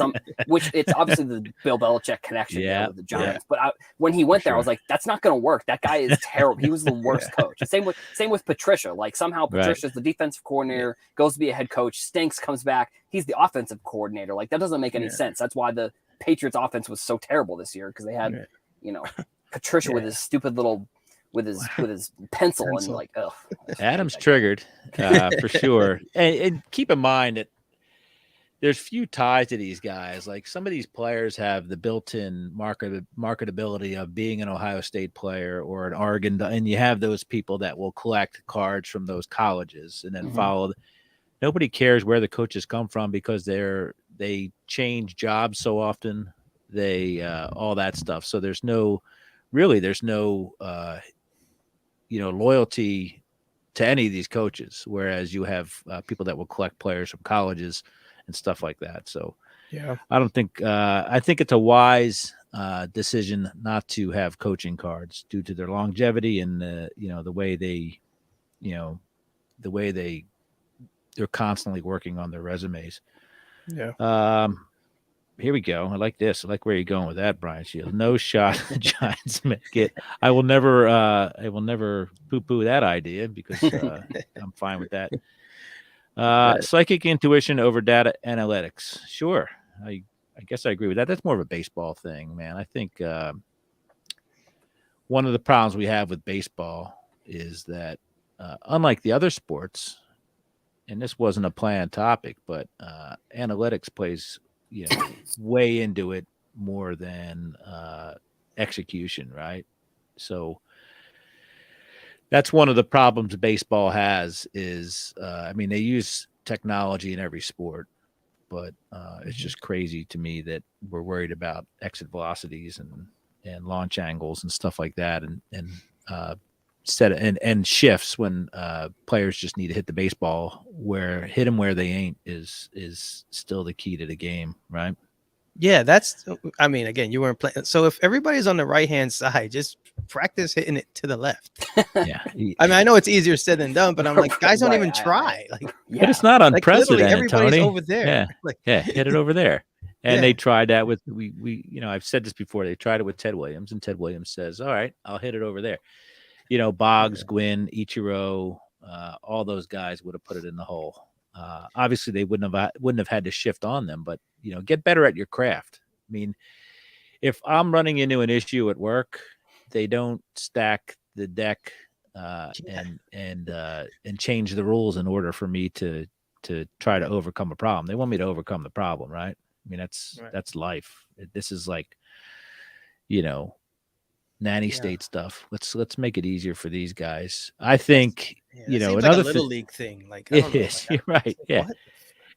[SPEAKER 3] which it's obviously the Bill Belichick connection there with the Giants. But when he went there, I was like, that's not going to work. That guy is terrible. He was the worst coach. Same with Patricia. Like somehow Patricia's the defensive coordinator, goes to be a head coach, stinks, comes back. He's the offensive coordinator. Like that doesn't make any sense. That's why the Patriots offense was so terrible this year, because they had, Patricia with his stupid little with his pencil. And like, oh,
[SPEAKER 1] Adam's triggered for sure. And keep in mind that there's few ties to these guys. Like some of these players have the built-in marketability of being an Ohio State player or an Oregon, and you have those people that will collect cards from those colleges and then follow. Nobody cares where the coaches come from because they change jobs so often. They all that stuff. So there's no loyalty to any of these coaches, whereas you have people that will collect players from colleges and stuff like that. So I don't think I think it's a wise decision not to have coaching cards due to their longevity and the way they're constantly working on their resumes. Here we go. I like this. I like where you're going with that, Brian Shields. No shot the Giants make it. I will never poo-poo that idea because I'm fine with that. Psychic intuition over data analytics. Sure. I guess I agree with that. That's more of a baseball thing, man. I think one of the problems we have with baseball is that unlike the other sports, and this wasn't a planned topic, but analytics plays way into it more than execution, right? So that's one of the problems baseball has is, they use technology in every sport, but it's just crazy to me that we're worried about exit velocities and launch angles and stuff like that, and shifts when players just need to hit the baseball hit them where they ain't is still the key to the game, right?
[SPEAKER 2] Yeah, again, you weren't playing. So if everybody's on the right-hand side, just practice hitting it to the left.
[SPEAKER 1] Yeah.
[SPEAKER 2] I know it's easier said than done, but I'm like, guys don't even try.
[SPEAKER 1] But it's not unprecedented,
[SPEAKER 2] everybody's
[SPEAKER 1] Tony.
[SPEAKER 2] over there.
[SPEAKER 1] Hit it over there. And they tried that with I've said this before. They tried it with Ted Williams, and Ted Williams says, "All right, I'll hit it over there." Boggs, Gwynn, Ichiro, all those guys would have put it in the hole. Obviously, they wouldn't have had to shift on them, but get better at your craft. I mean, if I'm running into an issue at work, they don't stack the deck and change the rules in order for me to try to overcome a problem. They want me to overcome the problem, right? I mean, that's life. This is like, nanny state stuff. Let's make it easier for these guys. I think
[SPEAKER 2] another like a little league thing. Like
[SPEAKER 1] it is. You're right. Yeah. What?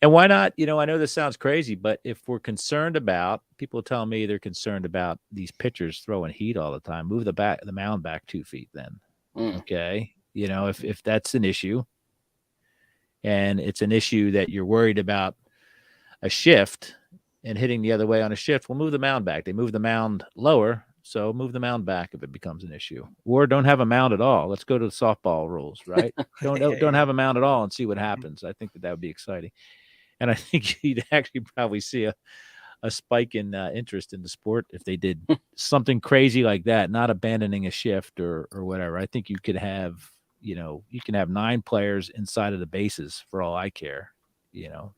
[SPEAKER 1] And why not? I know this sounds crazy, but if we're concerned about people tell me they're concerned about these pitchers throwing heat all the time, move the mound back 2 feet. Then, okay. If that's an issue, and it's an issue that you're worried about a shift and hitting the other way on a shift, we'll move the mound back. They move the mound lower. So move the mound back if it becomes an issue, or don't have a mound at all. Let's go to the softball rules, right? Don't have a mound at all and see what happens. I think that would be exciting, and I think you'd actually probably see a spike in interest in the sport if they did something crazy like that, not abandoning a shift or whatever. I think you could have 9 players inside of the bases for all I care.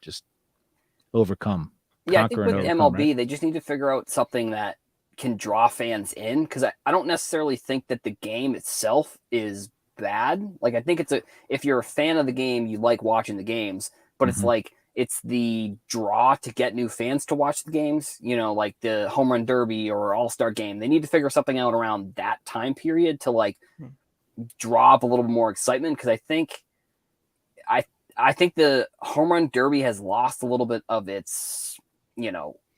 [SPEAKER 1] Just overcome.
[SPEAKER 3] Yeah, I think with MLB, right? They just need to figure out something that can draw fans in, because I don't necessarily think that the game itself is bad. Like, I think if you're a fan of the game, you like watching the games, but it's like it's the draw to get new fans to watch the games, like the home run derby or all-star game. They need to figure something out around that time period to like draw up a little bit more excitement, because I think the home run derby has lost a little bit of its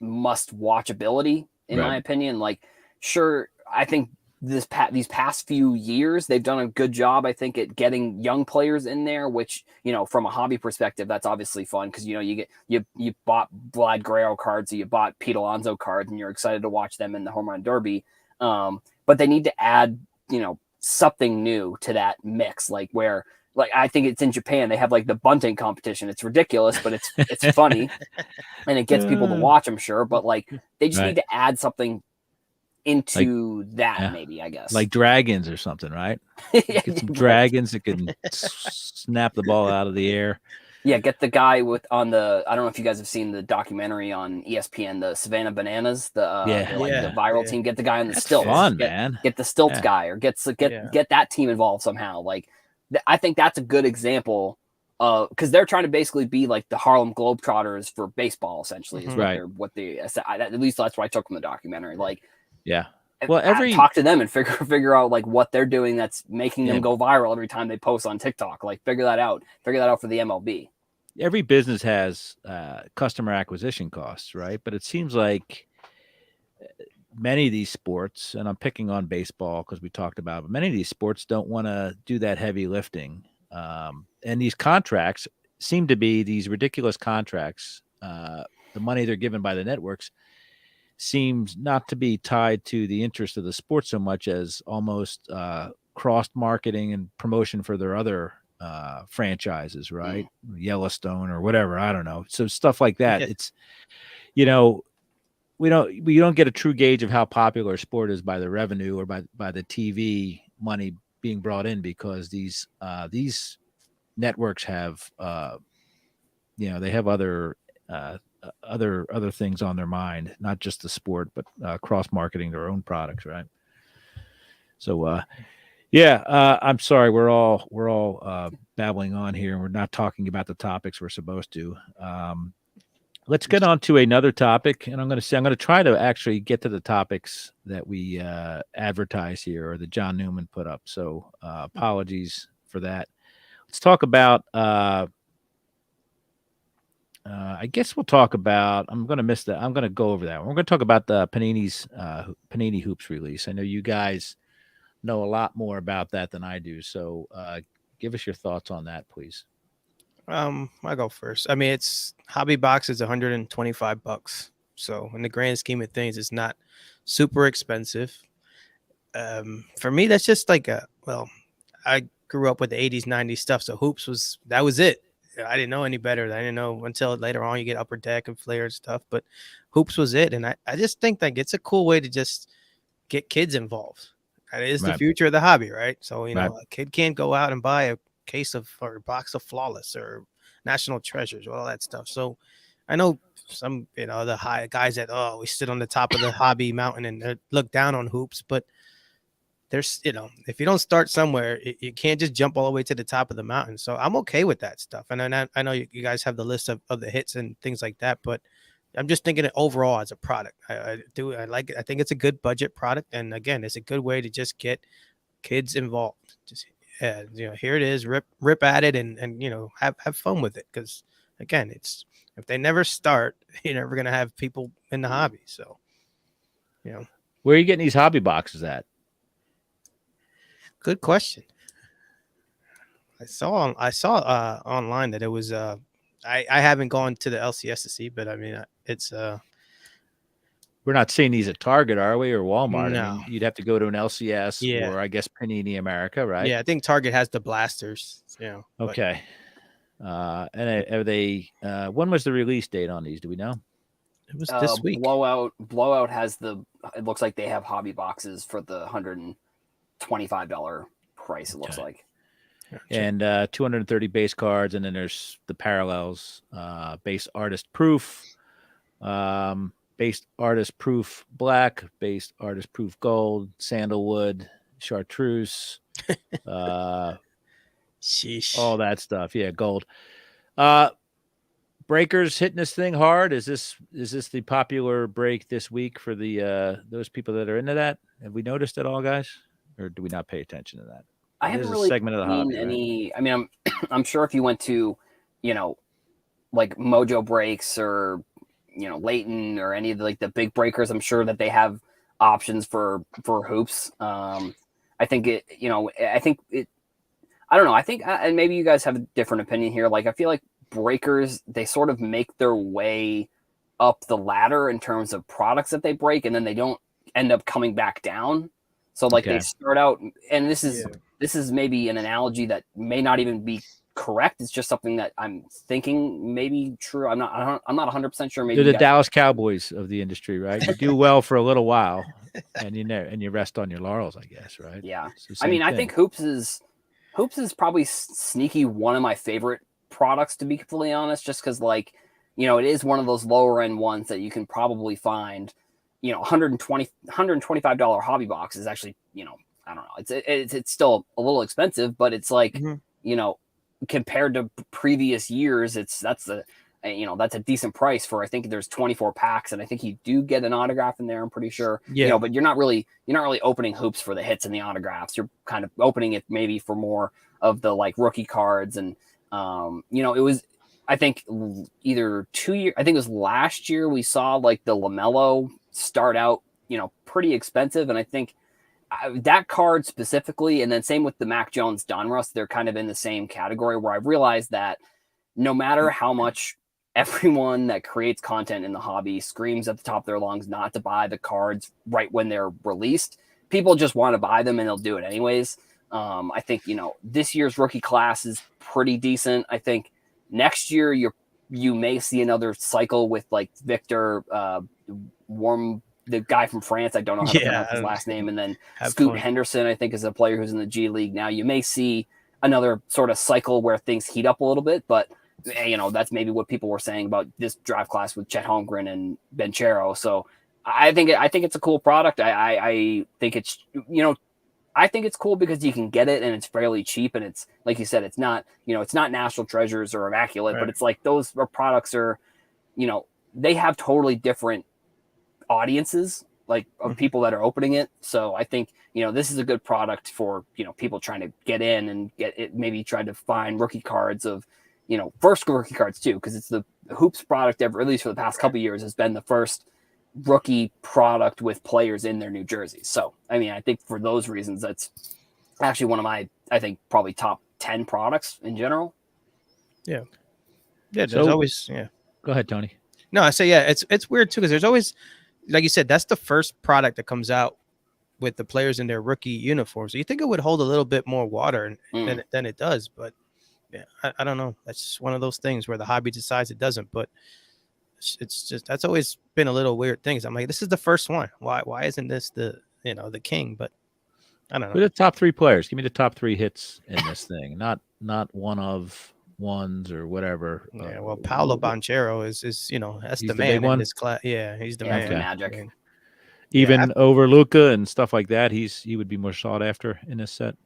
[SPEAKER 3] must watch ability. In my opinion, like, sure, I think these past few years, they've done a good job, I think, at getting young players in there, which, from a hobby perspective, that's obviously fun because, you bought Vlad Guerrero cards, so you bought Pete Alonso cards, and you're excited to watch them in the home run derby. But they need to add, something new to that mix, like I think it's in Japan. They have like the bunting competition. It's ridiculous, but it's funny and it gets people to watch, I'm sure. But like they just need to add something into that, maybe, I guess.
[SPEAKER 1] Like dragons or something, right? Get some dragons that can snap the ball out of the air.
[SPEAKER 3] Yeah, get the guy I don't know if you guys have seen the documentary on ESPN, the Savannah Bananas, the viral team. Get the guy on the stilts.
[SPEAKER 1] Fun, man.
[SPEAKER 3] Get the stilts guy, or get that team involved somehow. Like, I think that's a good example because they're trying to basically be like the Harlem Globetrotters for baseball, essentially. Is at least that's what I took from the documentary. Like,
[SPEAKER 1] yeah. Well,
[SPEAKER 3] talk to them and figure out like what they're doing that's making them go viral every time they post on TikTok. Like, figure that out for the MLB.
[SPEAKER 1] Every business has customer acquisition costs, right? But it seems like many of these sports, and I'm picking on baseball because we talked about it, but many of these sports don't want to do that heavy lifting. And these contracts seem to be these ridiculous contracts. The money they're given by the networks seems not to be tied to the interest of the sport so much as almost cross marketing and promotion for their other franchises, right? Yellowstone or whatever, I don't know. So stuff like that. It's, we don't get a true gauge of how popular sport is by the revenue or by the TV money being brought in, because these networks have they have other things on their mind, not just the sport, but cross marketing their own products, right? So I'm sorry, we're all babbling on here, and we're not talking about the topics we're supposed to. Let's get on to another topic, and I'm going to try to actually get to the topics that we advertise here, or that John Newman put up. So apologies for that. Let's talk about. I guess we'll talk about. I'm going to miss that. I'm going to go over that. We're going to talk about the Panini Hoops release. I know you guys know a lot more about that than I do. So give us your thoughts on that, please.
[SPEAKER 2] I'll go first. I mean, it's hobby box is $125. So in the grand scheme of things, it's not super expensive. For me, that's just like I grew up with the 80s, 90s stuff. So Hoops was it. I didn't know any better. I didn't know until later on you get Upper Deck and Flair and stuff, but Hoops was it. And I just think like it's a cool way to just get kids involved. That is the future of the hobby, right? So, a kid can't go out and buy a case of or a box of Flawless or National Treasures or all that stuff. So I know some, the high guys that, we sit on the top of the hobby mountain and look down on Hoops, but there's, if you don't start somewhere, you can't just jump all the way to the top of the mountain. So I'm okay with that stuff. And I know you guys have the list of the hits and things like that, but I'm just thinking it overall as a product. I think it's a good budget product. And again, it's a good way to just get kids involved. Just, here it is, rip at it and have fun with it. Cause again, if they never start, you're never going to have people in the hobby. So,
[SPEAKER 1] where are you getting these hobby boxes at?
[SPEAKER 2] Good question. I saw online that it was, I haven't gone to the LCS to see, but I mean, it's
[SPEAKER 1] we're not seeing these at Target, are we, or Walmart?
[SPEAKER 2] No.
[SPEAKER 1] I mean, you'd have to go to an LCS or I guess Panini America, right?
[SPEAKER 2] Yeah, I think Target has the blasters.
[SPEAKER 1] Okay. And are they? When was the release date on these? Do we know?
[SPEAKER 2] It was this week.
[SPEAKER 3] Blowout has it looks like they have hobby boxes for the $125 price. It looks like.
[SPEAKER 1] And 230 base cards, and then there's the parallels, base artist proof, base artist proof black, base artist proof gold, sandalwood, chartreuse,
[SPEAKER 2] sheesh,
[SPEAKER 1] all that stuff. Yeah, gold. Breakers hitting this thing hard. Is this the popular break this week for the those people that are into that? Have we noticed it all, guys, or do we not pay attention to that?
[SPEAKER 3] I haven't really
[SPEAKER 1] segment of the hobby,
[SPEAKER 3] any. Right? I mean, I'm sure if you went to, like Mojo Breaks or Leighton or any of the big breakers, I'm sure that they have options for hoops. I think it, you know, I think it, I don't know. I think, and maybe you guys have a different opinion here. Like, I feel like breakers, they sort of make their way up the ladder in terms of products that they break, and then they don't end up coming back down. So like they start out, and this is maybe an analogy that may not even be correct. It's just something that I'm thinking maybe true. I'm not 100% sure. Maybe
[SPEAKER 1] they're the Dallas Cowboys of the industry, right? You do well for a little while, and you rest on your laurels, I guess, right?
[SPEAKER 3] Yeah. I mean, I think Hoops is probably sneaky one of my favorite products, to be completely honest, just because, like, you know, it is one of those lower end ones that you can probably find, you know, $125 hobby box is actually, you know, I don't know. It's still a little expensive, but it's like, you know, compared to previous years, that's a decent price for, I think there's 24 packs, and I think you do get an autograph in there, I'm pretty sure. You know, but you're not really opening hoops for the hits and the autographs. You're kind of opening it maybe for more of the like rookie cards. And you know, it was, I think either 2 years, I think it was last year, we saw like the LaMelo start out, you know, pretty expensive. And I think that card specifically, and then same with the Mac Jones Donruss, they're kind of in the same category, where I've realized that no matter how much everyone that creates content in the hobby screams at the top of their lungs not to buy the cards right when they're released, people just want to buy them and they'll do it anyways. I think, you know, this year's rookie class is pretty decent. I think next year you may see another cycle with like Victor the guy from France. I don't know how to pronounce his last name. And then Scoot Henderson, I think, is a player who's in the G League now. You may see another sort of cycle where things heat up a little bit, but you know, that's maybe what people were saying about this draft class with Chet Holmgren and Banchero. So I think it's a cool product. I think it's, you know, I think it's cool because you can get it and it's fairly cheap, and it's, like you said, it's not, you know, it's not National Treasures or Immaculate, but it's like those products are, you know, they have totally different audiences, like of people that are opening it. So I think, you know, this is a good product for, you know, people trying to get in and get it, maybe try to find rookie cards of, you know, first rookie cards too, because it's the Hoops product ever, at least for the past couple of years, has been the first rookie product with players in their new jerseys. So, I mean, I think for those reasons, that's actually one of my, I think, probably top 10 products in general.
[SPEAKER 2] Yeah. Yeah. There's always,
[SPEAKER 1] Go ahead, Tony.
[SPEAKER 2] No, I say, it's weird too, because there's always, like you said, that's the first product that comes out with the players in their rookie uniforms. So you think it would hold a little bit more water than it does, but yeah, I don't know. That's just one of those things where the hobby decides it doesn't, but it's just, that's always been a little weird thing. I'm like, this is the first one. Why isn't this the king? But I don't know.
[SPEAKER 1] Who are the top three players? Give me the top three hits in this thing. Not one of ones or whatever.
[SPEAKER 2] Yeah, well, Paolo Banchero is you know, that's the man in this class. Yeah, he's the man.
[SPEAKER 3] Okay. Magic.
[SPEAKER 2] I mean,
[SPEAKER 1] even over Luka and stuff like that, he would be more sought after in this set.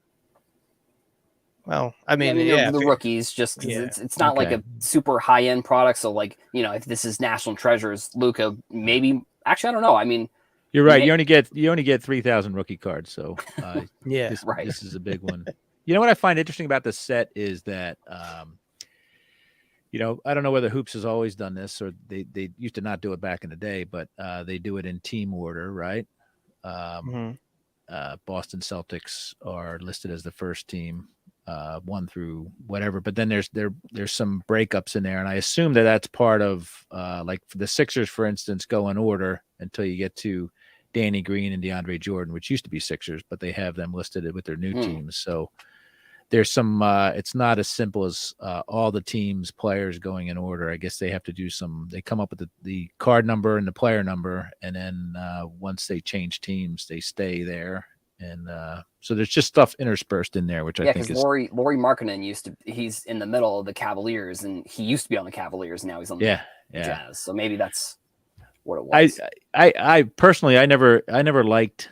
[SPEAKER 2] Well, I mean,
[SPEAKER 3] the rookies, just because it's not like a super high end product. So, like, you know, if this is National Treasures, Luka, maybe, actually, I don't know. I mean,
[SPEAKER 1] you're right. You only get 3,000 rookie cards. So,
[SPEAKER 3] this
[SPEAKER 1] is a big one. You know what I find interesting about this set is that, you know, I don't know whether Hoops has always done this, or they used to not do it back in the day, but they do it in team order, right? Boston Celtics are listed as the first team. 1 through whatever, but then there's some breakups in there, and I assume that's part of like for the Sixers, for instance, go in order until you get to Danny Green and DeAndre Jordan, which used to be Sixers, but they have them listed with their new teams. So there's some it's not as simple as all the teams players going in order. I guess they have to do they come up with the card number and the player number, and then once they change teams, they stay there. And so there's just stuff interspersed in there, which I think is
[SPEAKER 3] Lauri Markkanen he's in the middle of the Cavaliers, and he used to be on the Cavaliers. Now he's on the Jazz. So maybe that's what it was.
[SPEAKER 1] I personally, I never liked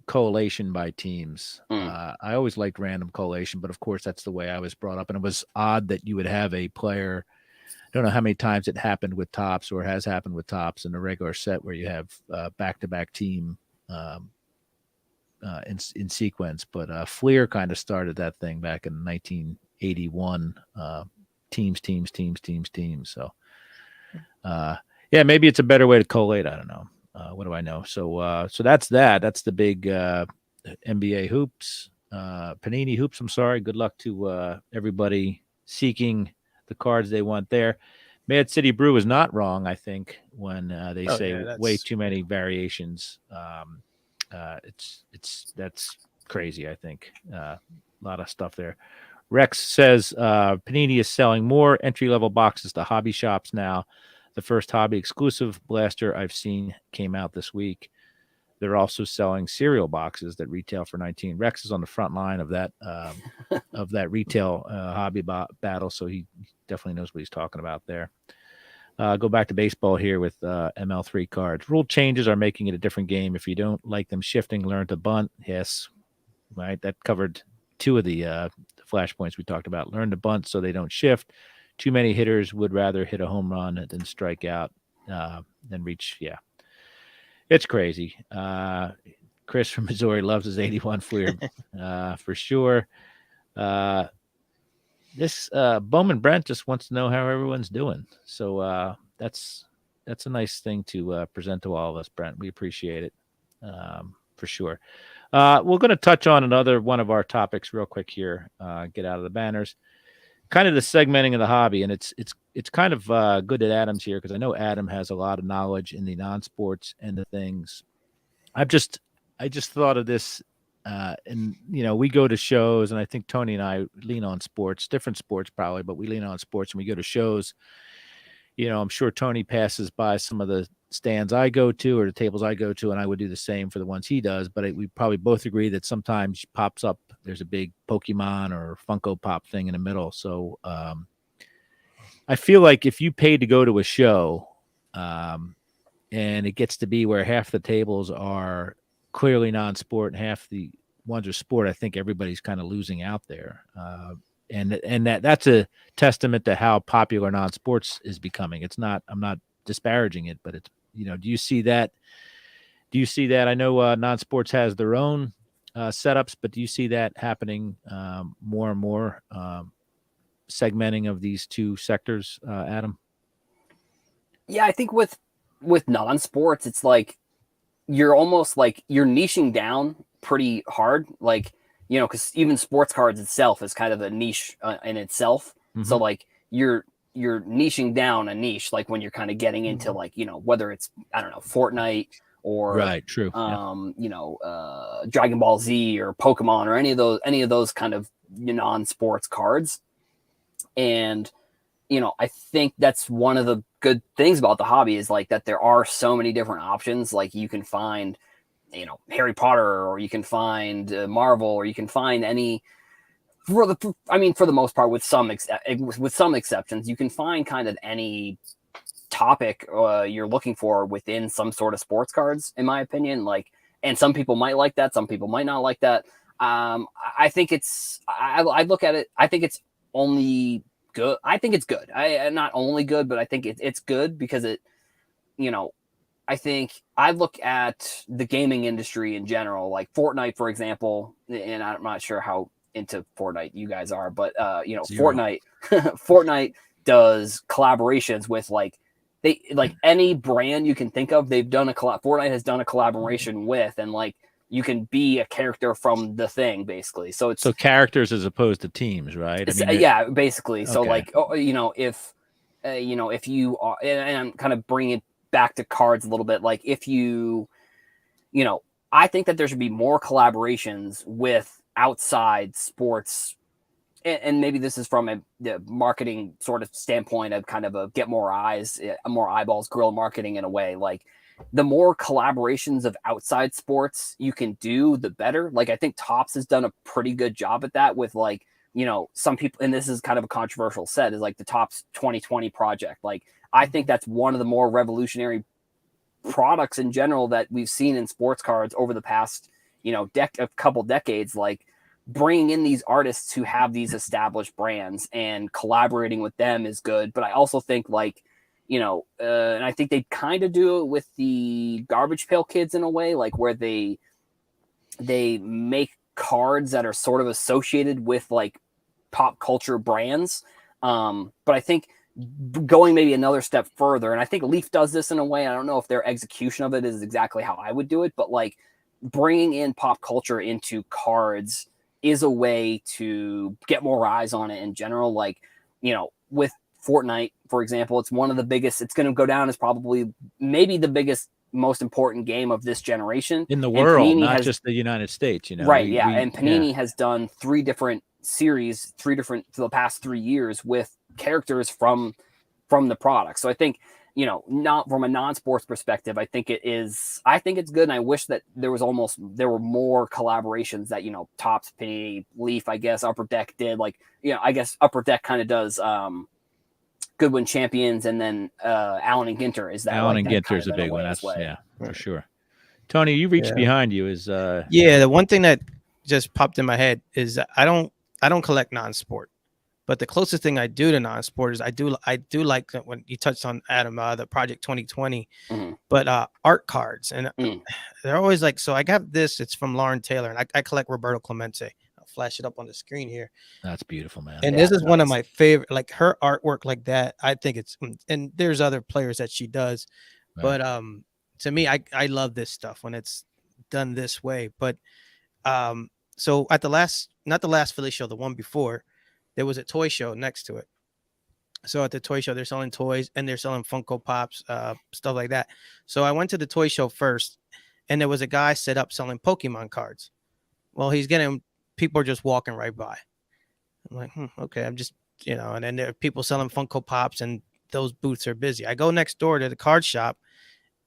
[SPEAKER 1] collation by teams. I always liked random collation, but of course that's the way I was brought up. And it was odd that you would have a player, I don't know how many times it happened with Topps or has happened with Topps in a regular set where you have back-to-back team in sequence, but Fleer kind of started that thing back in 1981. Teams. So maybe it's a better way to collate. I don't know. What do I know? So that's that. That's the big NBA hoops, Panini hoops. I'm sorry. Good luck to everybody seeking the cards they want there. Mad City Brew is not wrong, I think, when they say way too many variations. That's crazy. I think a lot of stuff there. Rex says Panini is selling more entry-level boxes to hobby shops now. The first hobby exclusive blaster I've seen came out this week. They're also selling cereal boxes that retail for $19. Rex is on the front line of that retail hobby battle, so he definitely knows what he's talking about there. Go back to baseball here with ML3 cards. Rule changes are making it a different game. If you don't like them shifting, learn to bunt. Yes, right. That covered two of the flashpoints we talked about. Learn to bunt so they don't shift. Too many hitters would rather hit a home run than strike out than reach. Yeah, it's crazy. Chris from Missouri loves his 81 Fleer for sure. This Bowman Brent just wants to know how everyone's doing. So that's a nice thing to present to all of us, Brent. We appreciate it for sure. We're going to touch on another one of our topics real quick here. Get out of the banners. Kind of the segmenting of the hobby, and it's kind of good that Adam's here because I know Adam has a lot of knowledge in the non-sports end of things. I just thought of this, and we go to shows, and I think Tony and I lean on sports, different sports probably, but we lean on sports, and we go to shows. I'm sure Tony passes by some of the stands I go to or the tables I go to, and I would do the same for the ones he does. But we probably both agree that sometimes pops up, there's a big Pokemon or Funko Pop thing in the middle. So I feel like if you paid to go to a show and it gets to be where half the tables are clearly non-sport and half the ones are sport, I think everybody's kind of losing out there. And that's a testament to how popular non-sports is becoming. I'm not disparaging it, but it's, do you see that? I know non-sports has their own setups, but do you see that happening more and more, segmenting of these two sectors, Adam?
[SPEAKER 3] Yeah, I think with non-sports, it's like you're almost like you're niching down pretty hard, like, because even sports cards itself is kind of a niche in itself. Mm-hmm. So like you're niching down a niche, like when you're kind of getting into like, whether it's, I don't know, Fortnite or
[SPEAKER 1] right, true.
[SPEAKER 3] Dragon Ball Z or Pokemon or any of those kind of non-sports cards. And, I think that's one of the good things about the hobby is like that there are so many different options. Like you can find, Harry Potter, or you can find Marvel, or you can find any, for the most part, with some exceptions, you can find kind of any topic you're looking for within some sort of sports cards, in my opinion. Like, and some people might like that, some people might not like that. I think I look at it, I think it's only good. I think it's good. Not only good, but I think it's good because it, I think I look at the gaming industry in general, like Fortnite, for example, and I'm not sure how into Fortnite you guys are, but Fortnite does collaborations with like any brand you can think of. They've done Fortnite has done a collaboration with, and like you can be a character from the thing, basically. So it's
[SPEAKER 1] characters as opposed to teams, right?
[SPEAKER 3] Yeah, basically.
[SPEAKER 1] Okay.
[SPEAKER 3] So like, if you are, and I'm kind of bringing it back to cards a little bit, like if you I think that there should be more collaborations with outside sports, and maybe this is from the marketing sort of standpoint of kind of a get more eyes, more eyeballs, guerrilla marketing in a way. Like the more collaborations of outside sports you can do, the better. Like I think Topps has done a pretty good job at that with like, some people, and this is kind of a controversial set, is like the Topps 2020 project. Like I think that's one of the more revolutionary products in general that we've seen in sports cards over the past, a couple decades, like bringing in these artists who have these established brands and collaborating with them is good. But I also think like, and I think they kind of do it with the Garbage Pail Kids in a way, like where they make cards that are sort of associated with like pop culture brands. But I think going maybe another step further, and I think Leaf does this in a way. I don't know if their execution of it is exactly how I would do it, but like bringing in pop culture into cards is a way to get more eyes on it in general. Like, with Fortnite, for example, it's one of the biggest, it's going to go down as probably maybe the biggest, most important game of this generation
[SPEAKER 1] in the world, not just the United States,
[SPEAKER 3] Right. And Panini has done 3 different series, for the past 3 years with characters from the product. So I think, not from a non-sports perspective, I think it's good. And I wish that there were more collaborations that, Topps, Panini, Leaf, I guess Upper Deck did. Like, I guess Upper Deck kind of does Goodwin Champions, and then Allen and Ginter is that.
[SPEAKER 1] Allen and Ginter is a big one. That's for sure. Tony, you reached behind you is
[SPEAKER 2] the one thing that just popped in my head is I don't collect non-sport. But the closest thing I do to non-sport is I do like when you touched on Adam, the Project 2020, but art cards, and they're always like, so I got this. It's from Lauren Taylor, and I collect Roberto Clemente. I'll flash it up on the screen here.
[SPEAKER 1] That's beautiful, man.
[SPEAKER 2] And this is one of my favorite, like her artwork like that. I think it's, and there's other players that she does, but to me, I love this stuff when it's done this way. But so at not the last Philly show, the one before, there was a toy show next to it. So at the toy show, they're selling toys and they're selling Funko Pops, stuff like that. So I went to the toy show first, and there was a guy set up selling Pokemon cards. Well, people are just walking right by. I'm like, okay, I'm just, and then there are people selling Funko Pops, and those booths are busy. I go next door to the card shop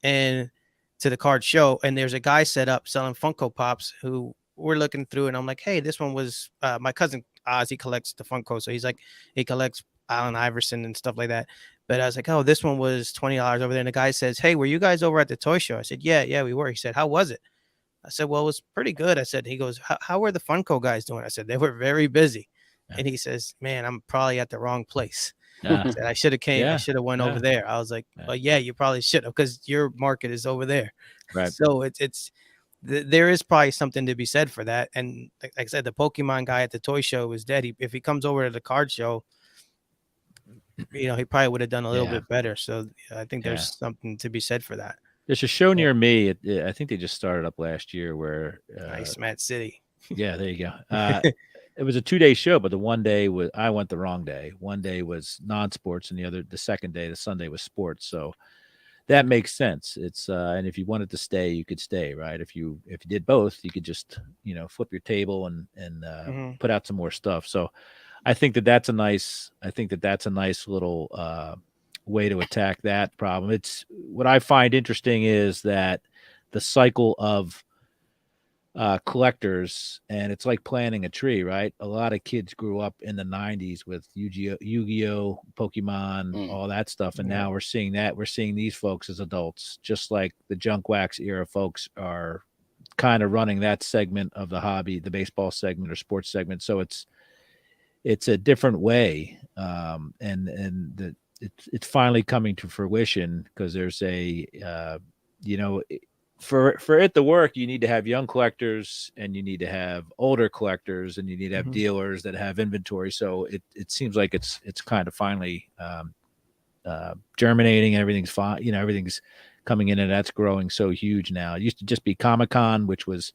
[SPEAKER 2] and to the card show, and there's a guy set up selling Funko Pops who we're looking through, and I'm like, hey, this one was my cousin Oz. He collects the Funko, so he collects Allen Iverson and stuff like that. But I was like, oh, this one was $20 over there. And the guy says, hey, were you guys over at the toy show? I said, yeah, we were. He said, how was it? I said, well, it was pretty good. I said, he goes, how were the Funko guys doing? I said, they were very busy. Yeah. And he says, man, I'm probably at the wrong place. I said, I should have came. I should have went over there. I was like, well, yeah, you probably should have, because your market is over there.
[SPEAKER 1] Right.
[SPEAKER 2] So there is probably something to be said for that. And like I said, the Pokemon guy at the toy show was dead. If he comes over to the card show, he probably would have done a little bit better. So I think there's something to be said for that.
[SPEAKER 1] There's a show near me. I think they just started up last year where
[SPEAKER 2] nice, Matt City.
[SPEAKER 1] Yeah, there you go. It was a 2-day show, but the one day I went the wrong day. One day was non-sports, and the second day, the Sunday, was sports. So that makes sense. It's and if you wanted to stay, you could stay, right? If you did both, you could just flip your table and put out some more stuff. So I think that's a nice little way to attack that problem. It's what I find interesting is that the cycle of collectors, and it's like planting a tree, right? A lot of kids grew up in the 90s with Yu-Gi-Oh, Pokemon, all that stuff, and now we're seeing these folks as adults, just like the junk wax era folks are kind of running that segment of the hobby, the baseball segment or sports segment. So it's a different way, and it's finally coming to fruition, because there's for it to work, you need to have young collectors, and you need to have older collectors, and you need to have dealers that have inventory. So it seems like it's kind of finally germinating. Everything's fine. Everything's coming in, and that's growing so huge now. It used to just be Comic-Con, which was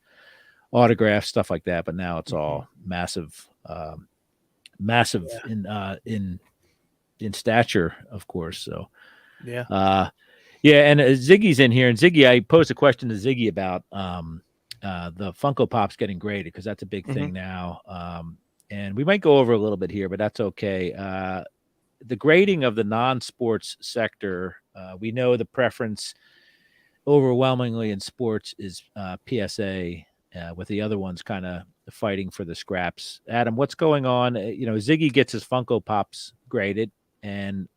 [SPEAKER 1] autographs, stuff like that, but now it's all massive in stature, of course. So and Ziggy's in here, and Ziggy, I posed a question to Ziggy about the Funko Pops getting graded, because that's a big thing now. And we might go over a little bit here, but that's okay. The grading of the non-sports sector, we know the preference overwhelmingly in sports is PSA, with the other ones kind of fighting for the scraps. Adam, what's going on? Ziggy gets his Funko Pops graded, and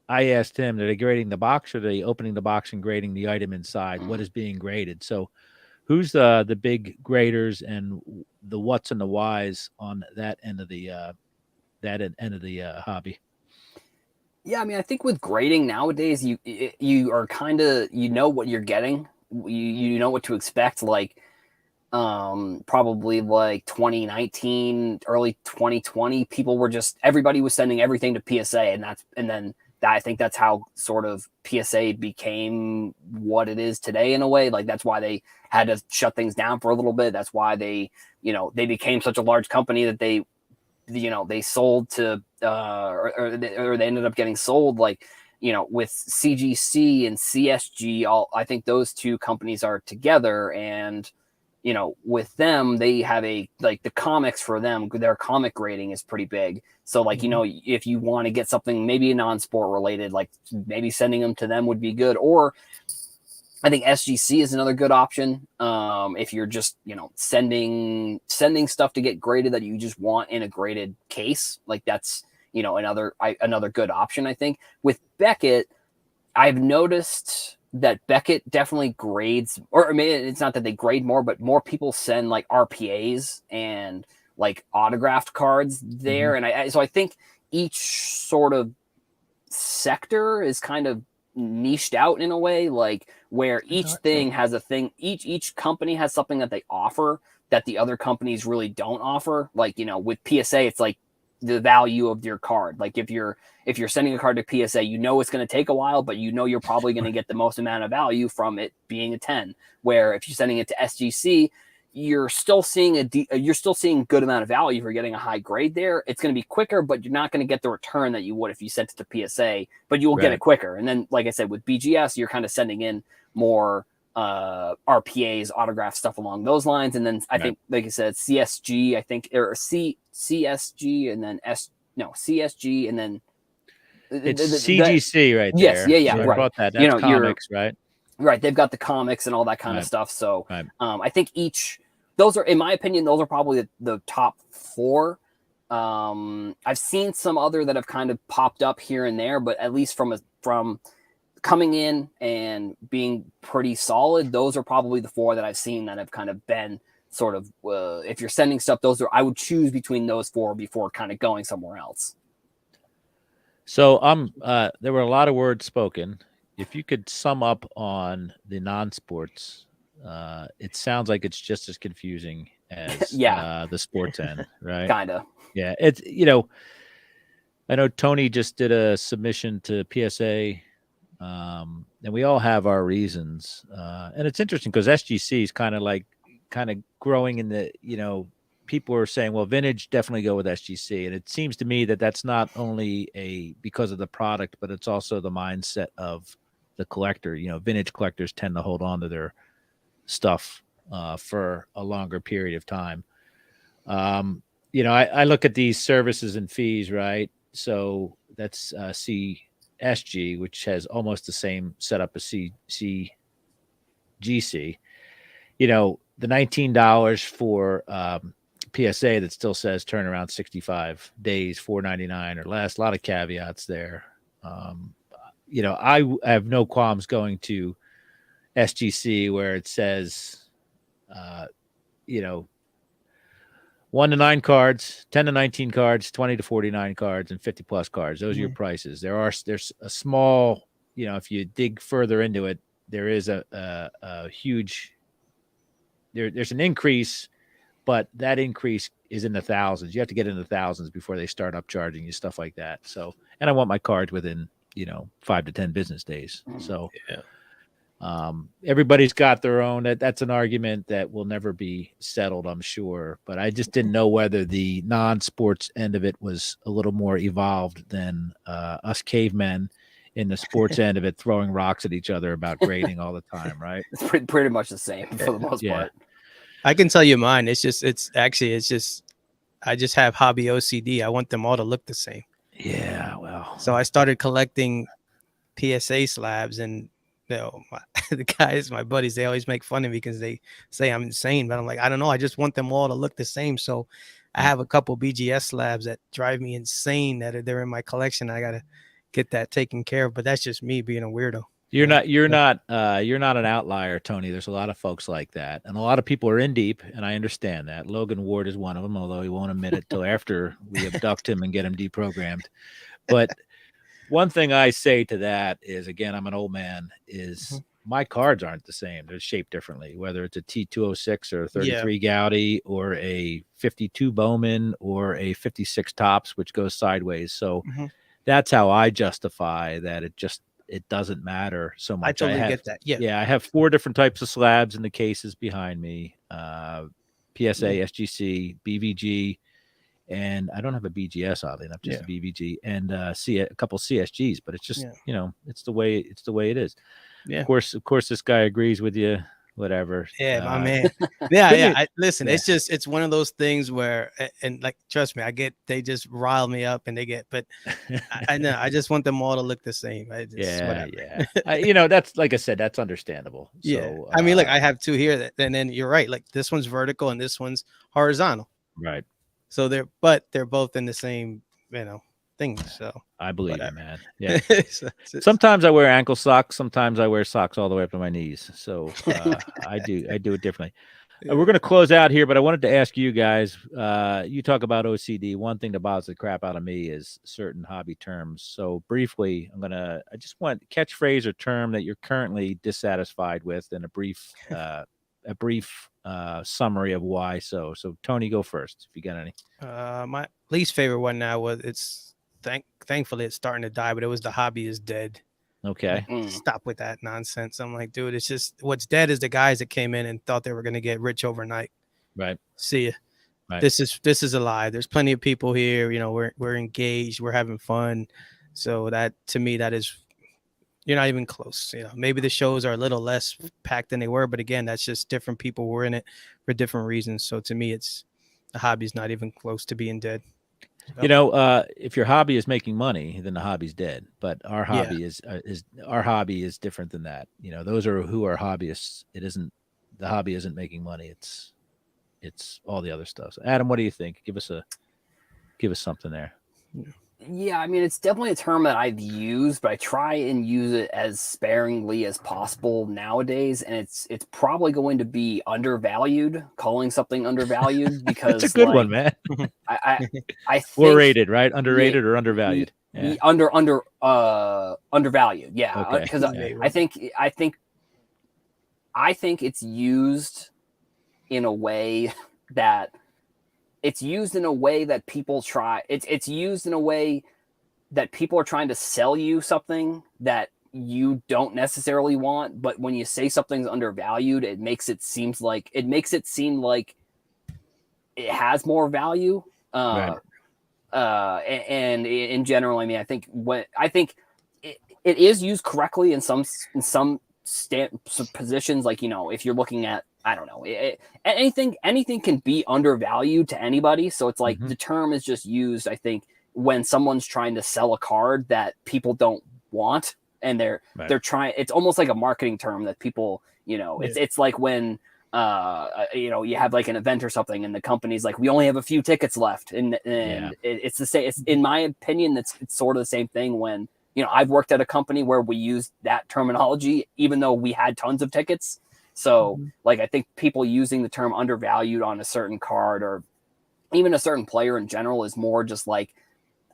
[SPEAKER 1] I asked him, are they grading the box, or are they opening the box and grading the item inside? What is being graded? So who's the big graders and the what's and the whys on that end of the hobby?
[SPEAKER 3] Yeah, I mean, I think with grading nowadays, you are kind of, what you're getting. You know what to expect. Like probably like 2019, early 2020, everybody was sending everything to PSA, and then I think that's how sort of PSA became what it is today in a way. Like that's why they had to shut things down for a little bit. That's why they became such a large company that they sold to or they ended up getting sold, like, with CGC and CSG. I think those two companies are together, and with them, they have the comics for them, their comic rating is pretty big. So like, if you want to get something maybe non-sport related, like maybe sending them to them would be good. Or I think SGC is another good option. If you're just, sending stuff to get graded that you just want in a graded case, like that's, another good option. I think with Beckett, I've noticed that Beckett definitely grades, or I mean, it's not that they grade more, but more people send like RPAs and like autographed cards there. And so I think each sort of sector is kind of niched out in a way, like where each thing has a thing, each company has something that they offer that the other companies really don't offer. Like, with PSA, it's like the value of your card. Like if you're sending a card to PSA, it's going to take a while, but you're probably going to get the most amount of value from it being a 10. Where if you're sending it to SGC, you're still seeing good amount of value for getting a high grade there. It's going to be quicker, but you're not going to get the return that you would if you sent it to PSA, but you will get it quicker. And then, like I said, with BGS, you're kind of sending in more RPAs, autograph stuff along those lines. And then I think, like I said, CSG, I think, or CSG, and then CSG, and then
[SPEAKER 1] it's CGC right there.
[SPEAKER 3] Yes,
[SPEAKER 1] so
[SPEAKER 3] right.
[SPEAKER 1] About that. That's comics, right?
[SPEAKER 3] Right. They've got the comics and all that kind of stuff. So I think those are, in my opinion, those are probably the top 4. I've seen some other that have kind of popped up here and there, but at least from coming in and being pretty solid, those are probably the 4 that I've seen that have kind of been sort of, if you're sending stuff, I would choose between those 4 before kind of going somewhere else.
[SPEAKER 1] So there were a lot of words spoken. If you could sum up on the non-sports, it sounds like it's just as confusing as the sports end, right?
[SPEAKER 3] Kind of.
[SPEAKER 1] Yeah. It's, I know Tony just did a submission to PSA, and we all have our reasons. And it's interesting because SGC is kind of growing in the, people are saying, well, vintage, definitely go with SGC. And it seems to me that that's not only because of the product, but it's also the mindset of the collector. Vintage collectors tend to hold on to their stuff for a longer period of time. I look at these services and fees, right? So that's CSG, which has almost the same setup as CGC. The $19 for PSA that still says turnaround 65 days, $4.99 or less. A lot of caveats there. I have no qualms going to SGC where it says, 1 to 9 cards, 10 to 19 cards, 20 to 49 cards, and 50 plus cards. Those are your prices. There's a small, if you dig further into it, there is a huge, there's an increase, but that increase is in the thousands. You have to get in the thousands before they start upcharging you, stuff like that. So, and I want my cards within, 5 to 10 business days. So, everybody's got their own. That's an argument that will never be settled, I'm sure. But I just didn't know whether the non-sports end of it was a little more evolved than us cavemen in the sports end of it, throwing rocks at each other about grading all the time, right?
[SPEAKER 3] It's pretty much the same for the most part.
[SPEAKER 2] I can tell you mine. I just have hobby OCD. I want them all to look the same.
[SPEAKER 1] Yeah, well.
[SPEAKER 2] So I started collecting PSA slabs, and the guys, my buddies, they always make fun of me because they say I'm insane. But I'm like, I don't know. I just want them all to look the same. So I have a couple BGS slabs that drive me insane that they're in my collection. I gotta get that taken care of. But that's just me being a weirdo.
[SPEAKER 1] You're not an outlier, Tony. There's a lot of folks like that, and a lot of people are in deep, and I understand that. Logan Ward is one of them, although he won't admit it till after we abduct him and get him deprogrammed. But one thing I say to that is, again, I'm an old man, is my cards aren't the same. They're shaped differently, whether it's a T206 or a 33 Gaudy or a 52 Bowman or a 56 Tops, which goes sideways. So that's how I justify that. It doesn't matter so much.
[SPEAKER 2] I totally get that. Yeah.
[SPEAKER 1] Yeah, I have 4 different types of slabs in the cases behind me. PSA, SGC, BVG, and I don't have a BGS, oddly enough, just a BVG, and a couple CSGs. But it's just it's the way it is.
[SPEAKER 2] Yeah.
[SPEAKER 1] Of course, this guy agrees with you. Whatever.
[SPEAKER 2] Yeah, my man. Yeah. Listen, it's one of those things where, and like, trust me, they just rile me up, and but I know I just want them all to look the same.
[SPEAKER 1] Yeah. That's, like I said, that's understandable. So,
[SPEAKER 2] I mean, look, I have 2 here, and then you're right. Like, this one's vertical and this one's horizontal.
[SPEAKER 1] Right.
[SPEAKER 2] So they're both in the same, thing. So
[SPEAKER 1] I believe it, man. Yeah. Sometimes I wear ankle socks. Sometimes I wear socks all the way up to my knees. So I do it differently. We're going to close out here, but I wanted to ask you guys, you talk about OCD. One thing that bothers the crap out of me is certain hobby terms. So briefly, I just want catchphrase or term that you're currently dissatisfied with, and a brief summary of why so. So Tony, go first if you got any.
[SPEAKER 2] My least favorite one now thankfully it's starting to die, but it was the hobby is dead.
[SPEAKER 1] Okay.
[SPEAKER 2] Stop with that nonsense. I'm like, dude, it's just what's dead is the guys that came in and thought they were going to get rich overnight.
[SPEAKER 1] Right.
[SPEAKER 2] See ya.
[SPEAKER 1] Right.
[SPEAKER 2] This is alive. There's plenty of people here. We're engaged. We're having fun. So that, to me, that is, you're not even close. Maybe the shows are a little less packed than they were, but again, that's just different people were in it for different reasons. So to me, the hobby's not even close to being dead.
[SPEAKER 1] If your hobby is making money, then the hobby's dead. But our hobby is different than that. Those are who are hobbyists. The hobby isn't making money. It's all the other stuff. So Adam, what do you think? Give us something there.
[SPEAKER 3] Yeah, I mean, it's definitely a term that I've used, but I try and use it as sparingly as possible nowadays. And it's probably going to be undervalued, calling something undervalued, because
[SPEAKER 1] it's a good one, man.
[SPEAKER 3] I think
[SPEAKER 1] rated, right? Underrated or undervalued?
[SPEAKER 3] Yeah. Undervalued. Yeah. Because I think it's used in a way that people try. It's used in a way that people are trying to sell you something that you don't necessarily want. But when you say something's undervalued, it makes it seem like it has more value.
[SPEAKER 1] Right.
[SPEAKER 3] And in general, I mean, I think it is used correctly in some positions. Like, if you're looking at, I don't know, anything can be undervalued to anybody. So it's like the term is just used, I think, when someone's trying to sell a card that people don't want, and they're trying. It's almost like a marketing term that people, it's like when you have like an event or something, and the company's like, we only have a few tickets left, and it's the same. It's, in my opinion, it's sort of the same thing when. I've worked at a company where we used that terminology, even though we had tons of tickets. So, like, I think people using the term undervalued on a certain card or even a certain player in general is more just like,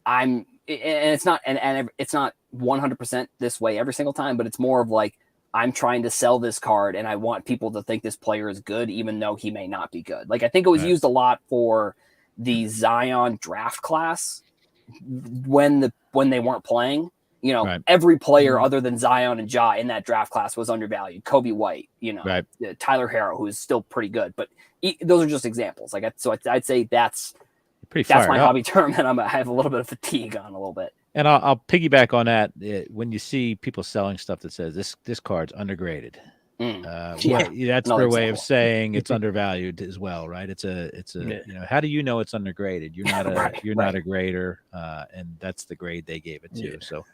[SPEAKER 3] and it's not 100% this way every single time, but it's more of like, I'm trying to sell this card and I want people to think this player is good, even though he may not be good. Like, I think it was used a lot for the Zion draft class when they weren't playing. Every player other than Zion and Ja in that draft class was undervalued. Kobe White, Tyler Harrow, who is still pretty good, but those are just examples. Like, so I'd say that's my hobby term, and I have a little bit of fatigue on a little bit.
[SPEAKER 1] And I'll piggyback on that. When you see people selling stuff that says this card's undergraded, that's their way of saying it's undervalued as well, right? It's a how do you know it's undergraded? You're not not a grader, and that's the grade they gave it to. So.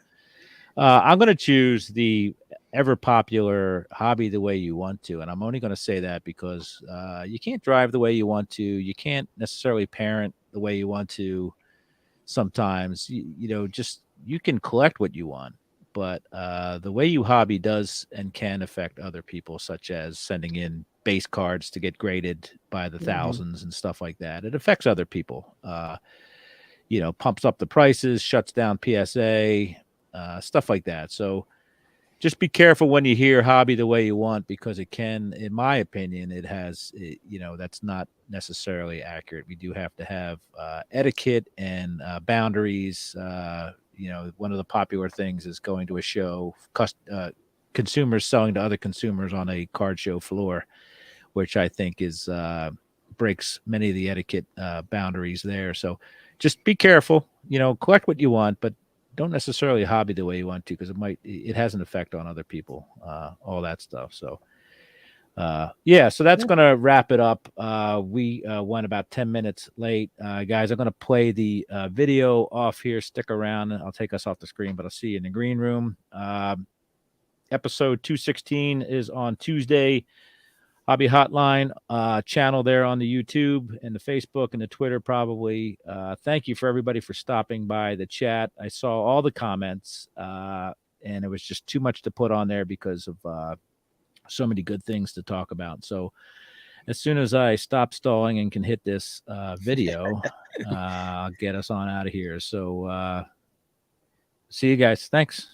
[SPEAKER 1] I'm going to choose the ever popular hobby the way you want to. And I'm only going to say that because you can't drive the way you want to. You can't necessarily parent the way you want to. Sometimes, you can collect what you want. But the way you hobby does and can affect other people, such as sending in base cards to get graded by the thousands and stuff like that. It affects other people. Pumps up the prices, shuts down PSA, stuff like that. So just be careful when you hear hobby the way you want, because it can, in my opinion, that's not necessarily accurate. We do have to have etiquette and boundaries, one of the popular things is going to a show, consumers selling to other consumers on a card show floor, which I think is breaks many of the etiquette boundaries there. So just be careful, collect what you want, but don't necessarily hobby the way you want to, because it has an effect on other people, all that stuff. So so that's going to wrap it up. We went about 10 minutes late. Guys, I'm going to play the video off here. Stick around. I'll take us off the screen, but I'll see you in the green room. Episode 216 is on Tuesday. Hobby Hotline channel there on the YouTube and the Facebook and the Twitter probably. Thank you for everybody for stopping by the chat. I saw all the comments, and it was just too much to put on there because of so many good things to talk about. So as soon as I stop stalling and can hit this video, I'll get us on out of here. So see you guys. Thanks.